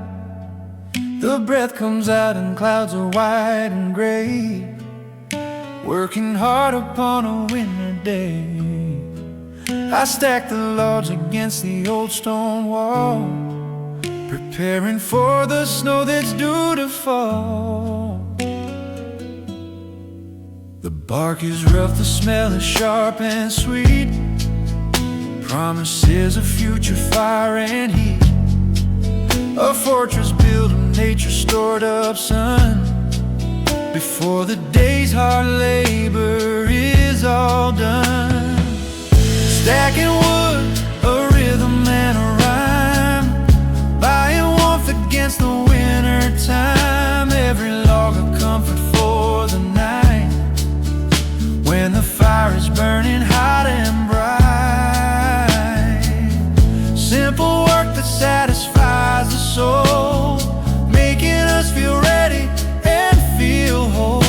The breath comes out in clouds of white and gray, working hard upon a winter day. I stack the logs against the old stone wall, preparing for the snow that's due to fall. The bark is rough, the smell is sharp and sweet, promises a future fire and heat. A fortress built of nature's stored up sun, before the day's hard labor is all done. Stacking wood, a rhythm and a rhyme, buying warmth against the winter time. Every log a comfort for the night, when the fire is burning hot and bright. Simple work that satisfies the soul, making us feel ready and feel whole.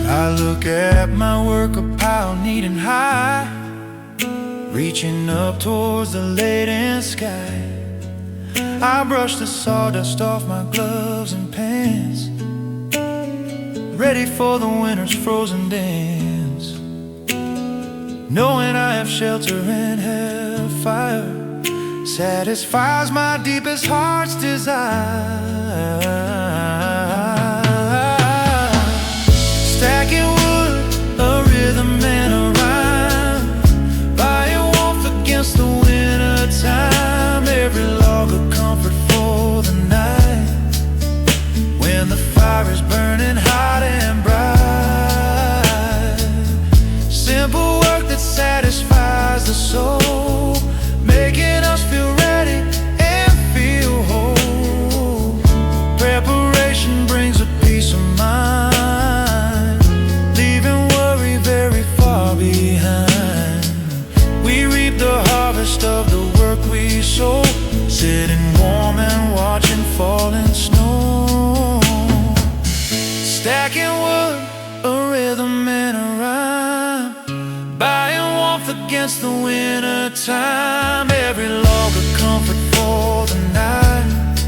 I look at my work, a pile neat and high, reaching up towards the latent sky. I brush the sawdust off my gloves and pants, ready for the winter's frozen dance. Knowing I have shelter and have fire satisfies my deepest heart's desire. Stacking wood, a rhythm and a rhyme, buying warmth against the winter time. Every log a comfort for the night, when the fire is burning hot and bright. Simple work that satisfies the soul, making us feel ready and feel whole. Stacking wood, a rhythm and a rhyme, buying warmth against the winter time. Every log a comfort for the night,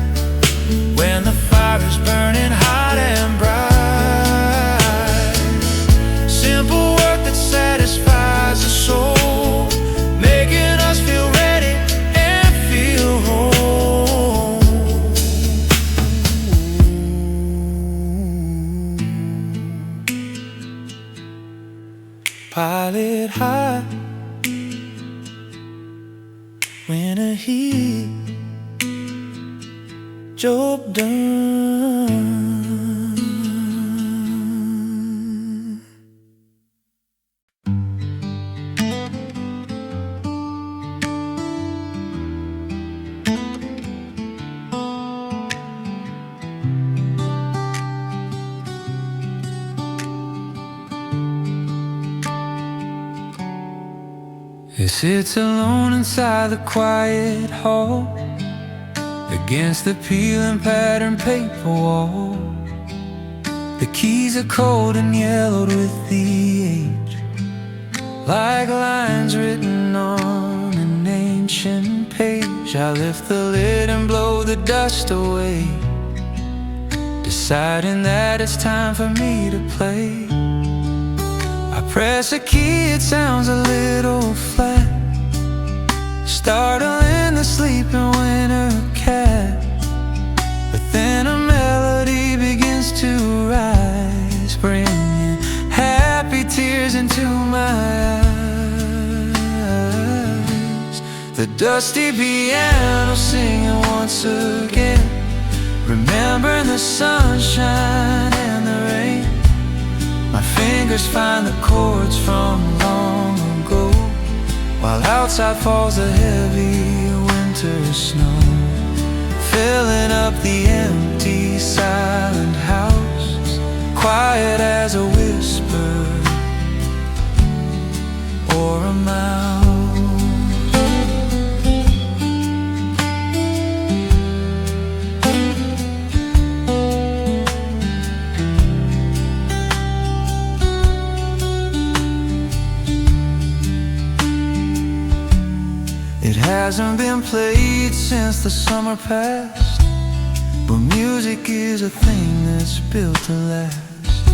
when the fire is burning hot and bright. Simple work that satisfies the soul, making us feel ready and feel whole. Pile it high when the heat job done. It sits alone inside the quiet hall, against the peeling pattern paper wall. The keys are cold and yellowed with the age, like lines written on an ancient page. I lift the lid and blow the dust away, deciding that it's time for me to play. I press a key, it sounds a little flat, startling the sleeping winter cat. But then a melody begins to rise, bringing happy tears into my eyes. The dusty piano singing once again, remembering the sunshine and the rain. My fingers find the chords from long ago, while outside falls a heavy winter snow, filling up the empty, silent house, quiet as a whisper or a mouse. It hasn't been played since the summer passed, but music is a thing that's built to last.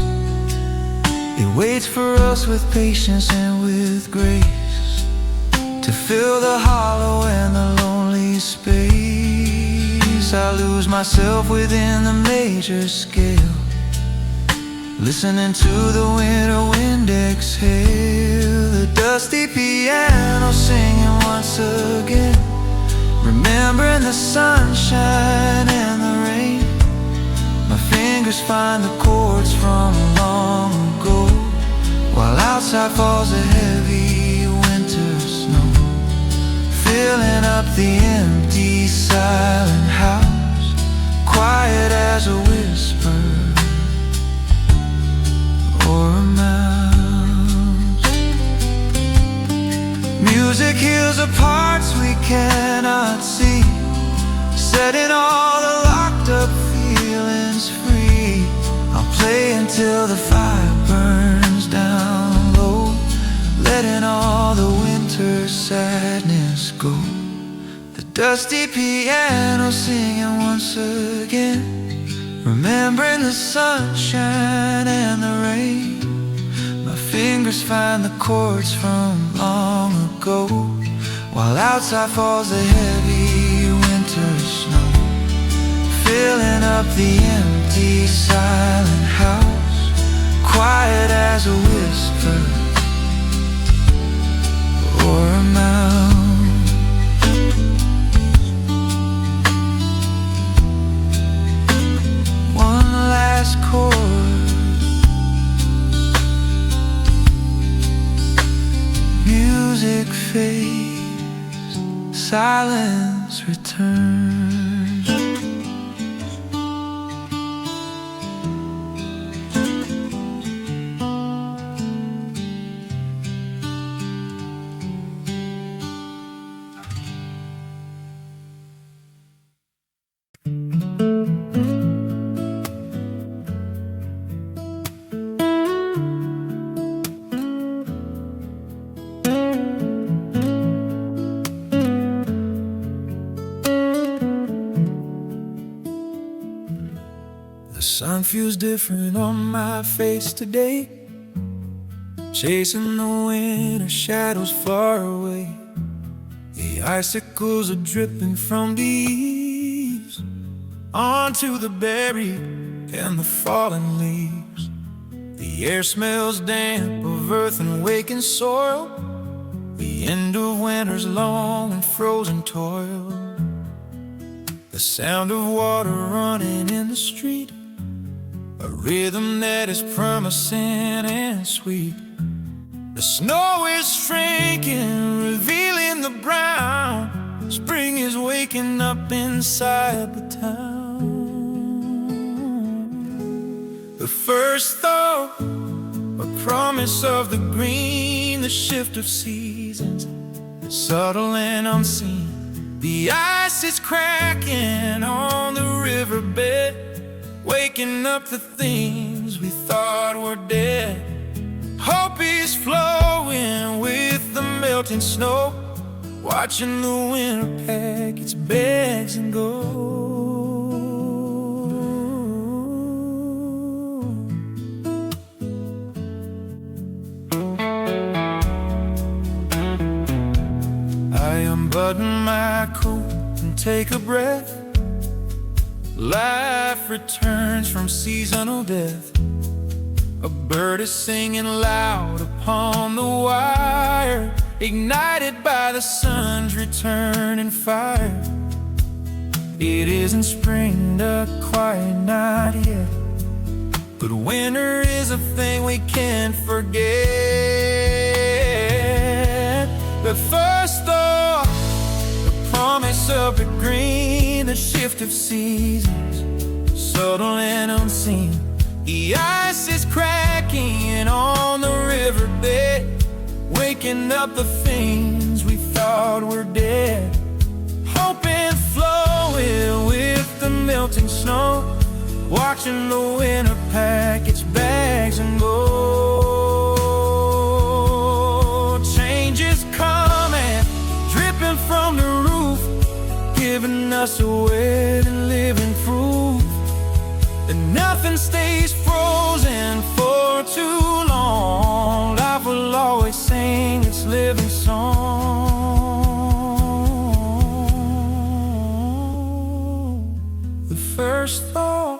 It waits for us with patience and with grace, to fill the hollow and the lonely space. I lose myself within the major scale, listening to the winter wind exhale. The dusty piano singing once again, remembering the sunshine and the rain. My fingers find the chords from long ago, while outside falls a heavy winter snow, filling up the empty, silent house, quiet as a whisper or a mouse. Music heals the parts we cannot see, setting all the locked up feelings free. I'll play until the fire burns down low, letting all the winter sadness go. The dusty piano singing once again, remembering the sunshine and the rain. My fingers find the chords from long ago, while outside falls a heavy winter snow, filling up the empty, silent house, quiet as a whisper or a mouse. One last chord, music fades, silence returns. sun feels different on my face today, chasing the winter shadows far away. The icicles are dripping from the eaves onto the buried and the fallen leaves. The air smells damp of earth and waking soil, the end of winter's long and frozen toil. The sound of water running in the street, a rhythm that is promising and sweet. The snow is shrinking, revealing the brown. Spring is waking up inside the town. The first thaw, a promise of the green, the shift of seasons, subtle and unseen. The ice is cracking on the riverbed, waking up the things we thought were dead. Hope is flowing with the melting snow, watching the winter pack its bags and go. I unbutton my coat and take a breath. Life returns from seasonal death. A bird is singing loud upon the wire, ignited by the sun's returning fire. It isn't spring, not quite, not yet, but winter is a thing we can't forget. The first thaw, the promise of the green, the shift of seasons, subtle and unseen. The ice is cracking on the riverbed, waking up the things we thought were dead. Hope and flowing with the melting snow, watching the winter pack its bags and go. Change is coming, dripping from the roof, giving us a way to live in proof that nothing stays frozen for too long. Life will always sing its living song. The first thaw,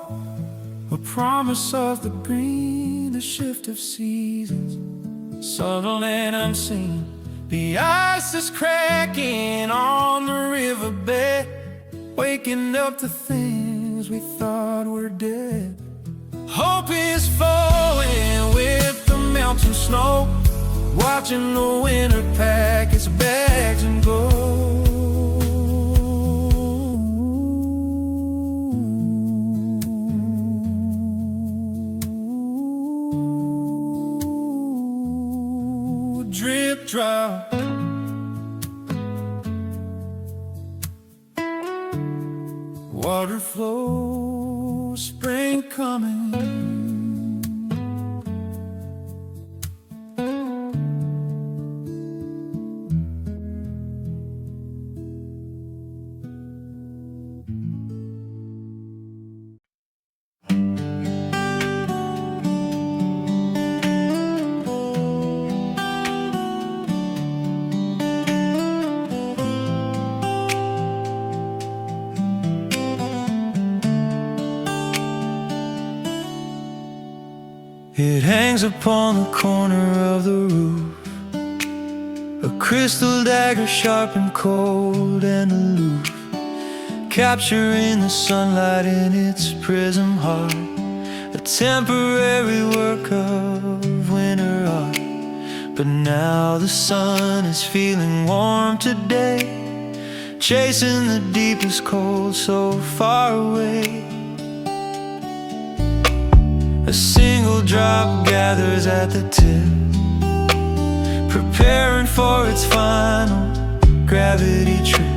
a promise of the green, the shift of seasons, subtle and unseen. The ice is cracking on the riverbed, waking up the things we thought were dead. Hope is flowing with the melting snow, watching the winter pack its bags and go. Drip drop, water flow, spring coming. It hangs upon the corner of the roof, a crystal dagger sharp and cold and aloof, capturing the sunlight in its prism heart, a temporary work of winter art. But now the sun is feeling warm today, chasing the deepest cold so far away. A single drop gathers at the tip, preparing for its final gravity trip.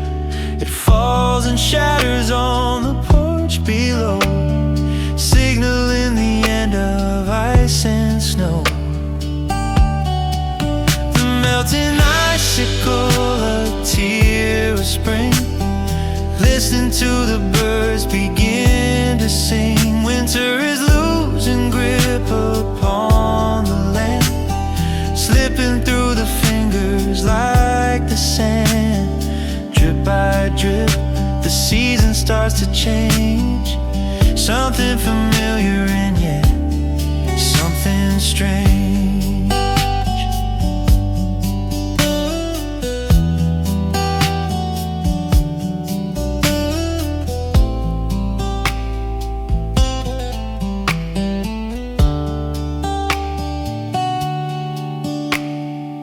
It falls and shatters on the porch below, signaling the end of ice and snow. The melting icicle, a tear of spring. Listen to the birds begin to sing. Winter is losing to change. Something familiar and yet something strange.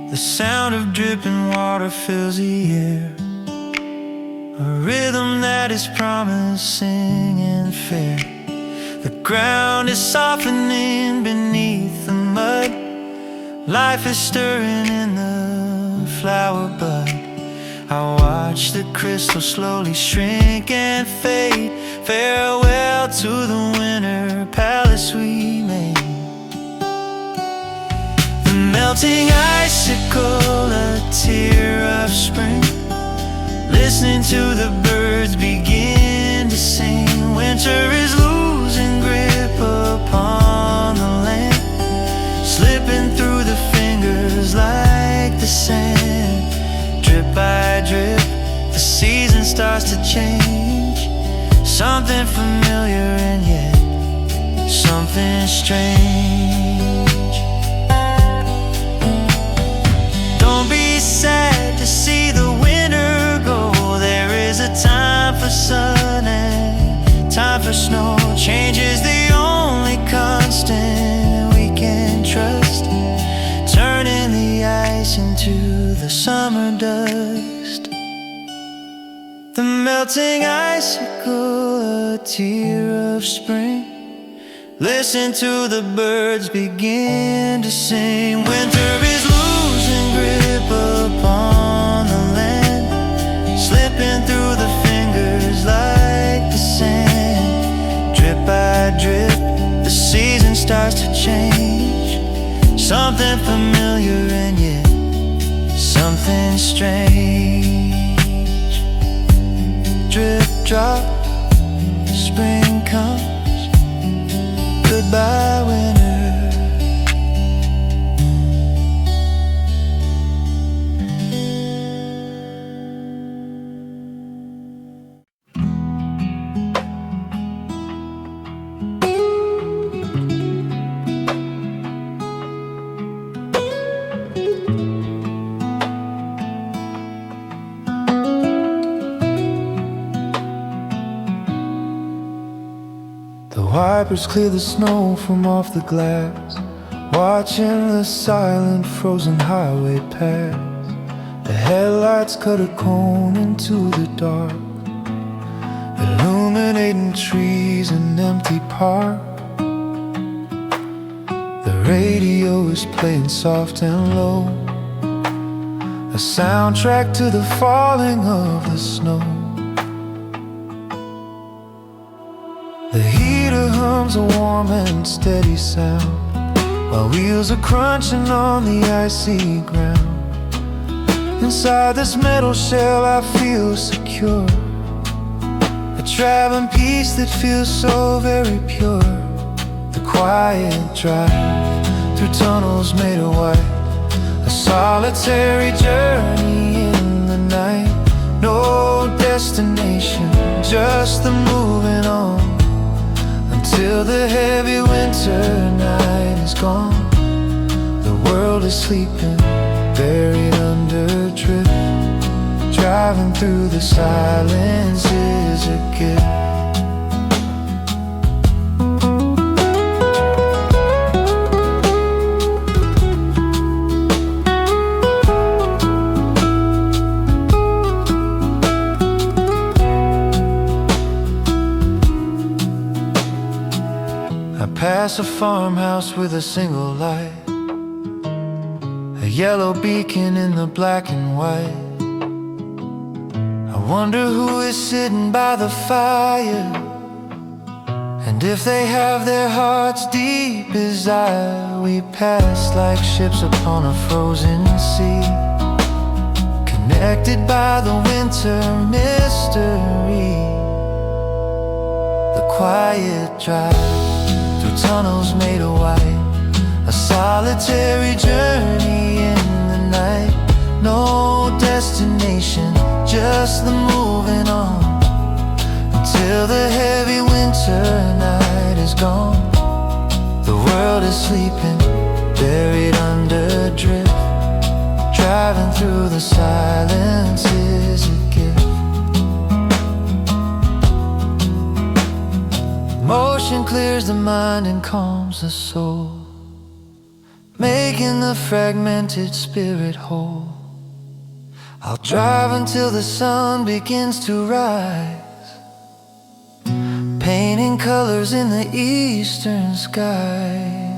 The sound of dripping water fills the air, a rhythm that is promising and fair. The ground is softening beneath the mud. Life is stirring in the flower bud. I watch the crystal slowly shrink and fade. Farewell to the winter palace we made. The melting icicle, a tear of spring. Listening to the birds begin to sing. Winter is losing grip upon the land, slipping through the fingers like the sand. Drip by drip, the season starts to change. Something familiar and yet something strange. Don't be sad to see the winter go. There is a time for sun and time for snow. Change is the only constant we can trust, turning the ice into the summer dust. The melting icicle, a tear of spring. Listen to the birds begin to sing. Winter is losing grip upon the land, slipping through the fingers like the sand. Drip by drip, the season starts to change. Something familiar and yet something strange. Drip drop, spring comes, goodbye winter. Wipers clear the snow from off the glass, watching the silent frozen highway pass. The headlights cut a cone into the dark, illuminating trees and empty park. The radio is playing soft and low, a soundtrack to the falling of the snow. The heater hums a warm and steady sound, while wheels are crunching on the icy ground. Inside this metal shell I feel secure, a traveling peace that feels so very pure. The quiet drive through tunnels made of white, a solitary journey in the night. No destination, just the moving on, till the heavy winter night is gone. The world is sleeping, buried under drift. Driving through the silence is a gift. Past a farmhouse with a single light, a yellow beacon in the black and white. I wonder who is sitting by the fire, and if they have their hearts deep as I. We pass like ships upon a frozen sea, connected by the winter mystery. The quiet drive through tunnels made of white, a solitary journey in the night. No destination, just the moving on, Until the heavy winter night is gone, the world is sleeping, buried under drift. Driving through the silence is a gift. Motion clears the mind and calms the soul, making the fragmented spirit whole. I'll drive until the sun begins to rise, painting colors in the eastern skies.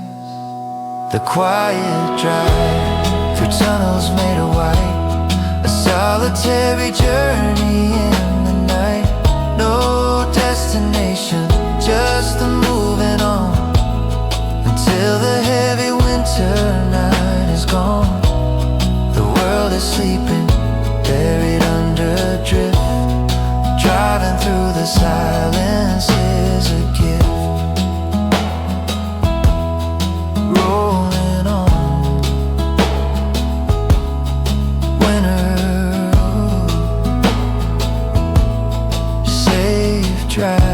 The quiet drive through tunnels made of white, a solitary journey in the night. No destination, just the moving on, until the heavy winter night is gone. The world is sleeping, buried under drift. Driving through the silence is a gift. Rolling on, winter, safe drive.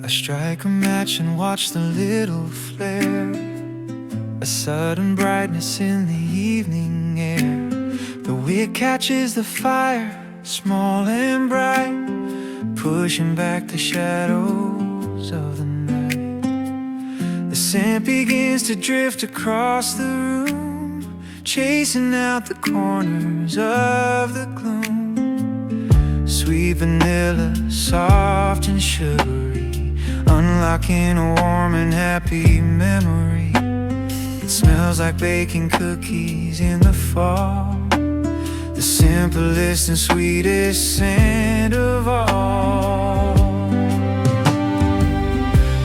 Strike a match and watch the little flare, a sudden brightness in the evening air. The wind catches the fire, small and bright, pushing back the shadows of the night. The scent begins to drift across the room, chasing out the corners of the gloom. Sweet vanilla, soft and sugary, unlocking a warm and happy memory. It smells like baking cookies in the fall, the simplest and sweetest scent of all.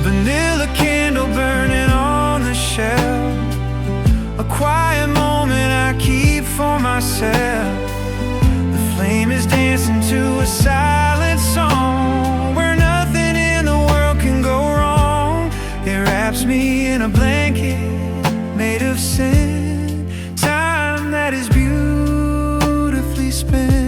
Vanilla candle burning on the shelf, a quiet moment I keep for myself. The flame is dancing to a silent song, where nothing in the world can go wrong. It wraps me in a blanket made of sin, time that is beautifully spent.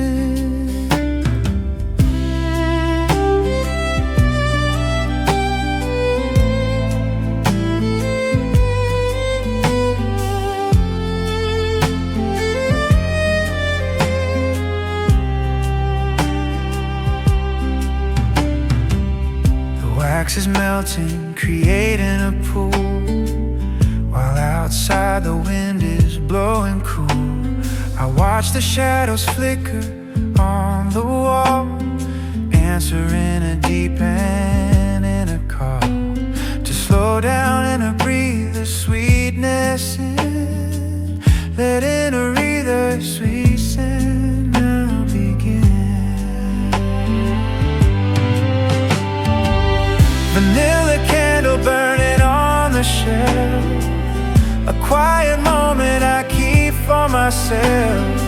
Wax is melting, creating a pool, while outside the wind is blowing cool. I watch the shadows flicker on the wall, answering a deep and inner call, to slow down and to breathe the sweetness in, letting her breathe the sweet scent now begin. Vanilla candle burning on the shelf, a quiet moment I keep for myself.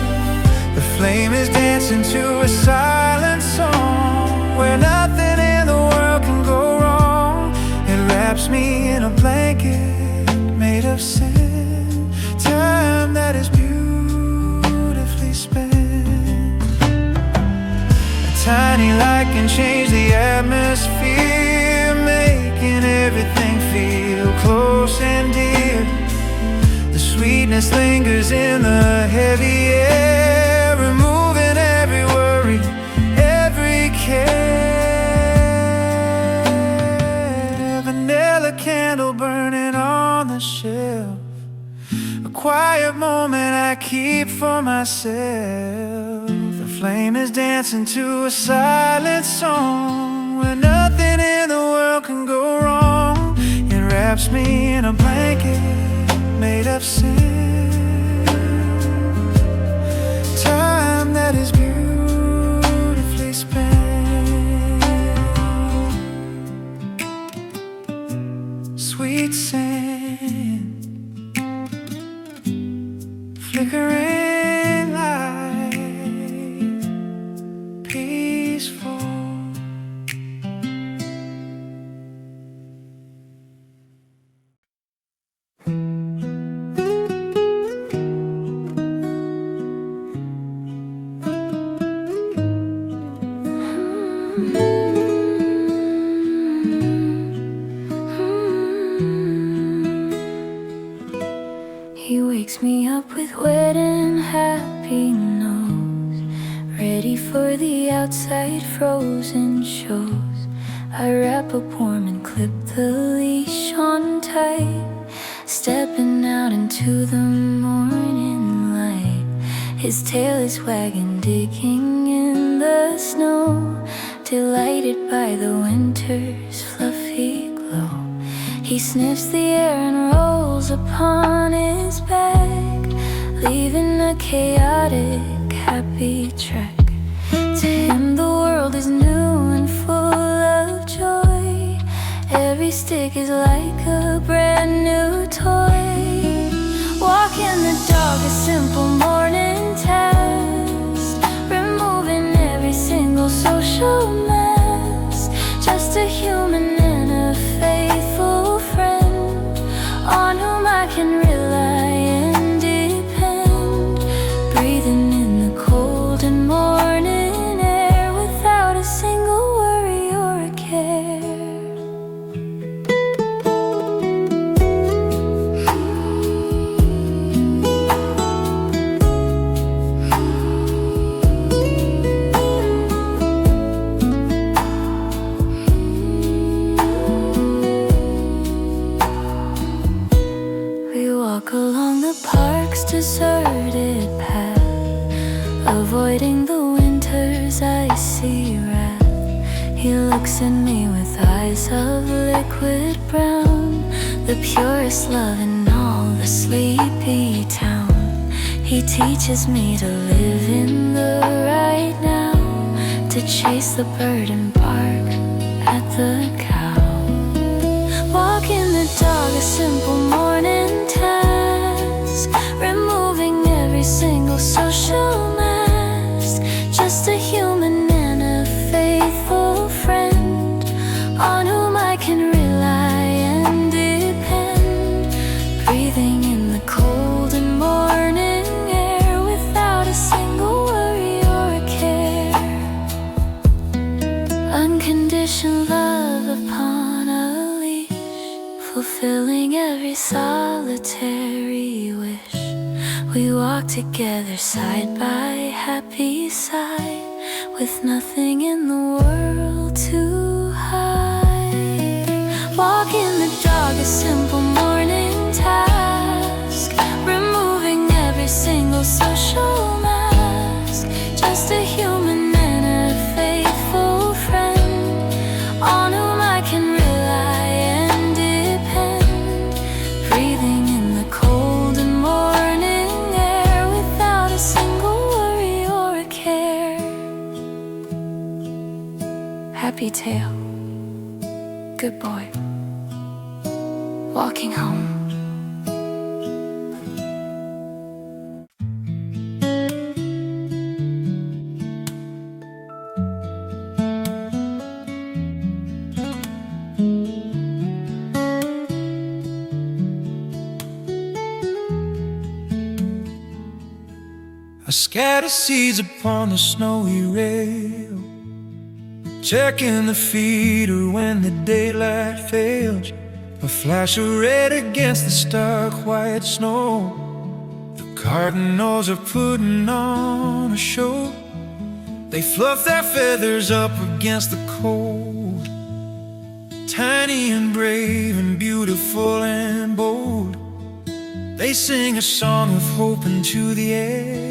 The flame is dancing to a silent song, where nothing in the world can go wrong. It wraps me in a blanket made of sin, time that is beautifully spent. A tiny light can change the atmosphere, making everything feel close and dear. The sweetness lingers in the heavy air, removing every worry, every care. Vanilla candle burning on the shelf, a quiet moment I keep for myself. The flame is dancing to a silent song, where nothing in the world can go wrong. It wraps me in a blanket made of sin. Time that is beautifully spent. Sweet scent, flickering light, peaceful. He wakes me up with wet and happy nose, ready for the outside frozen shows. I wrap up warm and clip the leash on tight, stepping out into the morning light. His tail is wagging, digging in the snow, delighted by the winter's fluffy glow. He sniffs the air and rolls upon his back, leaving a chaotic, happy track. To him the world is new and full of joy. Every stick is like a brand new toy. Walking the dog, a simple morning task, removing every single social mask. Just a human and a faithful friend, on whom I can rely and depend. Breathing in the cold and morning air, without a single worry or a care. Walk along the park's deserted path, avoiding the winter's icy wrath. He looks at me with eyes of liquid brown, the purest love in all the sleepy town. He teaches me to live in the right now, to chase the bird and bark at the cow. Walking the dog, a simple morning task, removing every single social mask. Just a human and a faithful friend, on whom I can rely and depend. Breathing in the cold and morning air, without a single worry or a care. Unconditional love upon a leash, fulfilling every solitary wish. We walk together side by happy side, with nothing in the world to hide. Walking the dog, a simple morning task, removing every single social mask. Just a human and a faithful friend, on whom I can rely and depend. Breathing in the cold and morning air, without a single worry or a care. Happy tail, good boy, walking home. I scatter seeds upon the snowy rail, checking the feeder when the daylight fails. A flash of red against the stark white snow. The cardinals are putting on a show. They fluff their feathers up against the cold. Tiny and brave and beautiful and bold, they sing a song of hope into the air.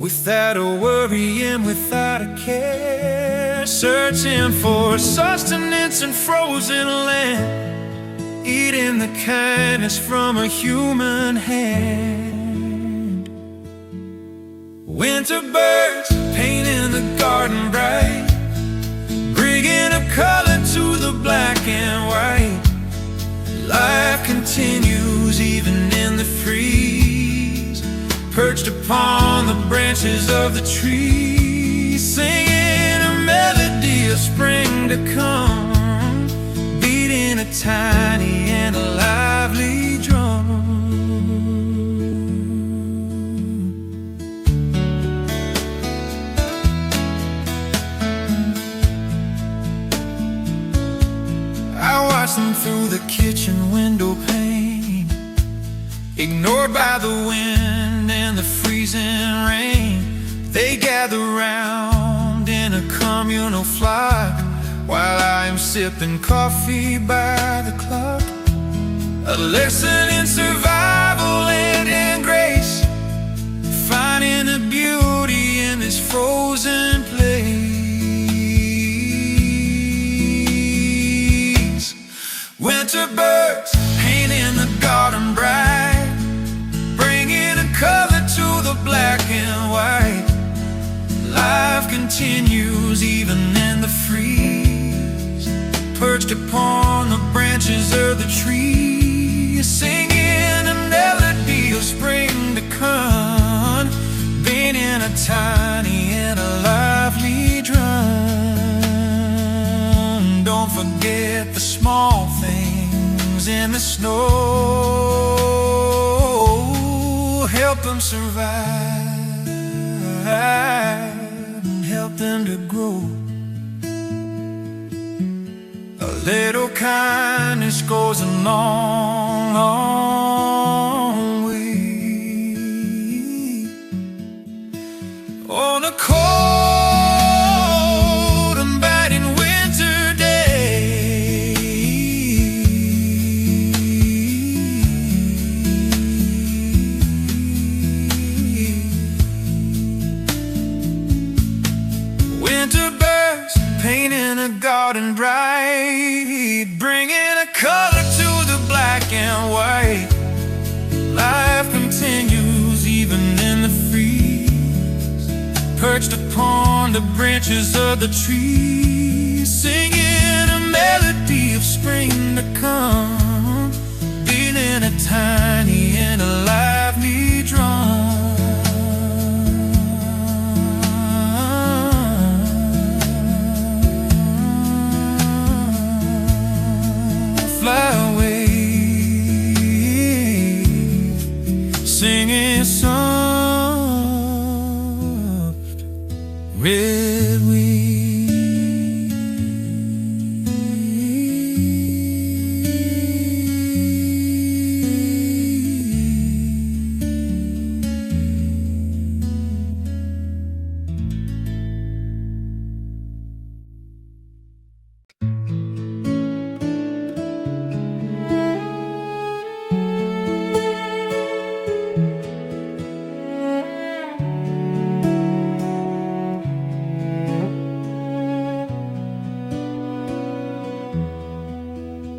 without a worry and without a care, searching for sustenance in frozen land, eating the kindness from a human hand. Winter birds painting the garden bright, bringing a color to the black and white. Life continues even in the freeze, perched upon the branches of the trees, singing a melody of spring to come, beating a tiny and a lively drum. I watch them through the kitchen window pane, ignored by the wind and the freezing rain. They gather round in a communal flock, while I am sipping coffee by the clock. A lesson in survival and in grace, finding the beauty in this frozen place. Winter birds painting the garden bright, bringing a color to the black and white. Life continues even in the freeze, perched upon the branches of the trees, singing a melody of spring to come, beating a tiny and a lively drum. Don't forget the small things in the snow, help them survive and help them to grow. A little kindness goes a long, long way. On a cold and biting winter day, winter birds painting a garden bright, bringing a color to the black and white. Life continues even in the freeze, perched upon the branches of the trees, singing a melody of spring to come, beating a tiny and a lively drum. Fly away, singing soft red wings.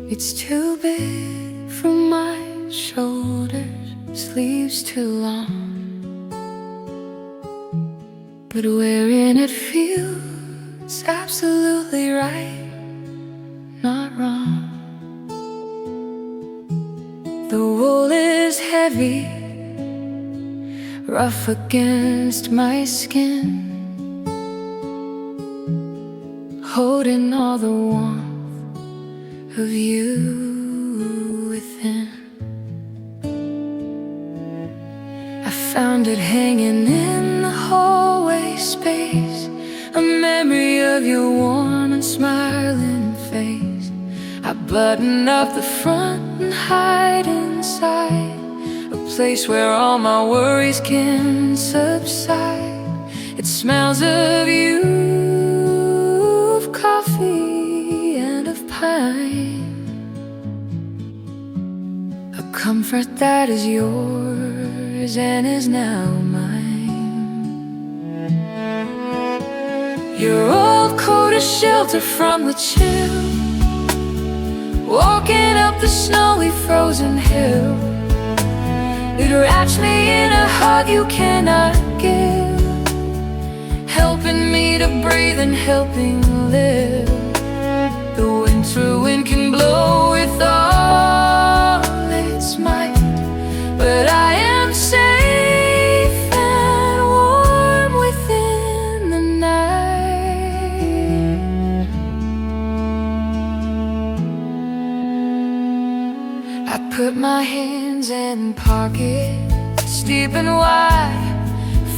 It's too big for my shoulders, sleeves too long, but wearing it feels absolutely right, not wrong. The wool is heavy, rough against my skin, holding all the warmth of you within. I found it hanging in the hallway space, a memory of your warm and smiling face. I button up the front and hide inside, a place where all my worries can subside. It smells of you, of coffee and of pine, a comfort that is yours and is now mine. to shelter from the chill, walking up the snowy frozen hill. It wraps me in a hug you cannot give, helping me to breathe and helping live. The winter wind can blow with all its might, but I am safe and warm within the night. I put my hands in pockets deep and wide,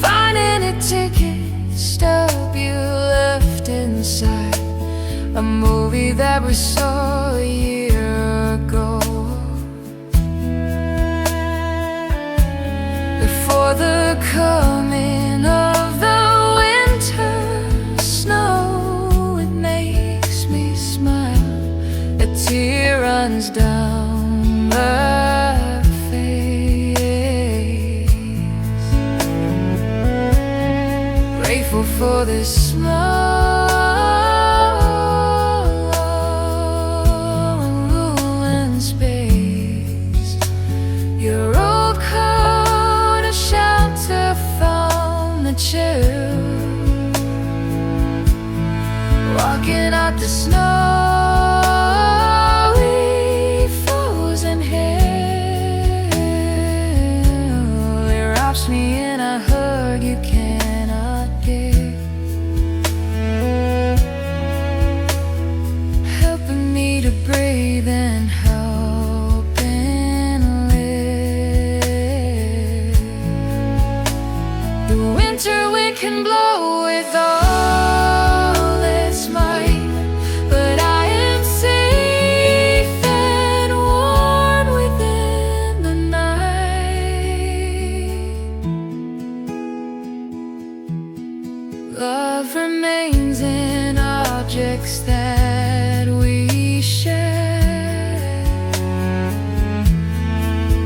finding a ticket stub you left inside a movie that we saw a year ago. Before the coming of the winter snow, it makes me smile. A tear runs down my face, grateful for this small space. Your old coat, a shelter from the chill, walking out the snowy frozen hill. It wraps me in a hug you cannot give, helping me to breathe and helping live. The winter wind can blow with all its might, but I am safe and warm within the night. Love remains in objects that we share,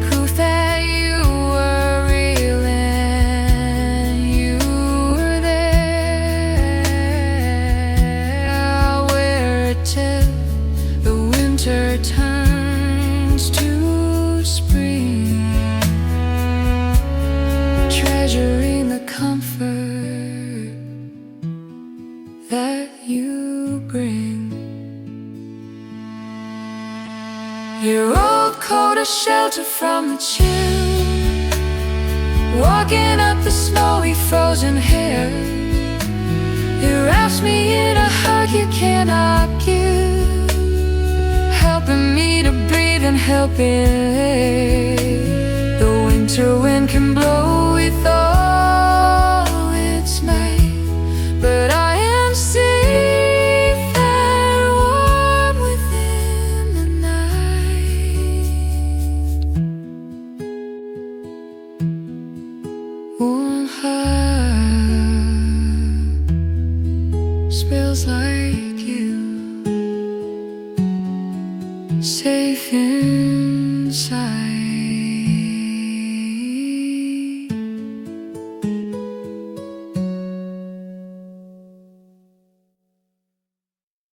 proof that you were real and you were there. I'll wear it till the winter turns to spring, treasuring the comfort that you bring. Your old coat, a shelter from the chill, walking up the snowy frozen hill. It wraps me in a hug you cannot give, helping me to breathe and helping live. The winter wind can blow with all its might, but I am safe and warm within the night. One heart smells like you, safe inside.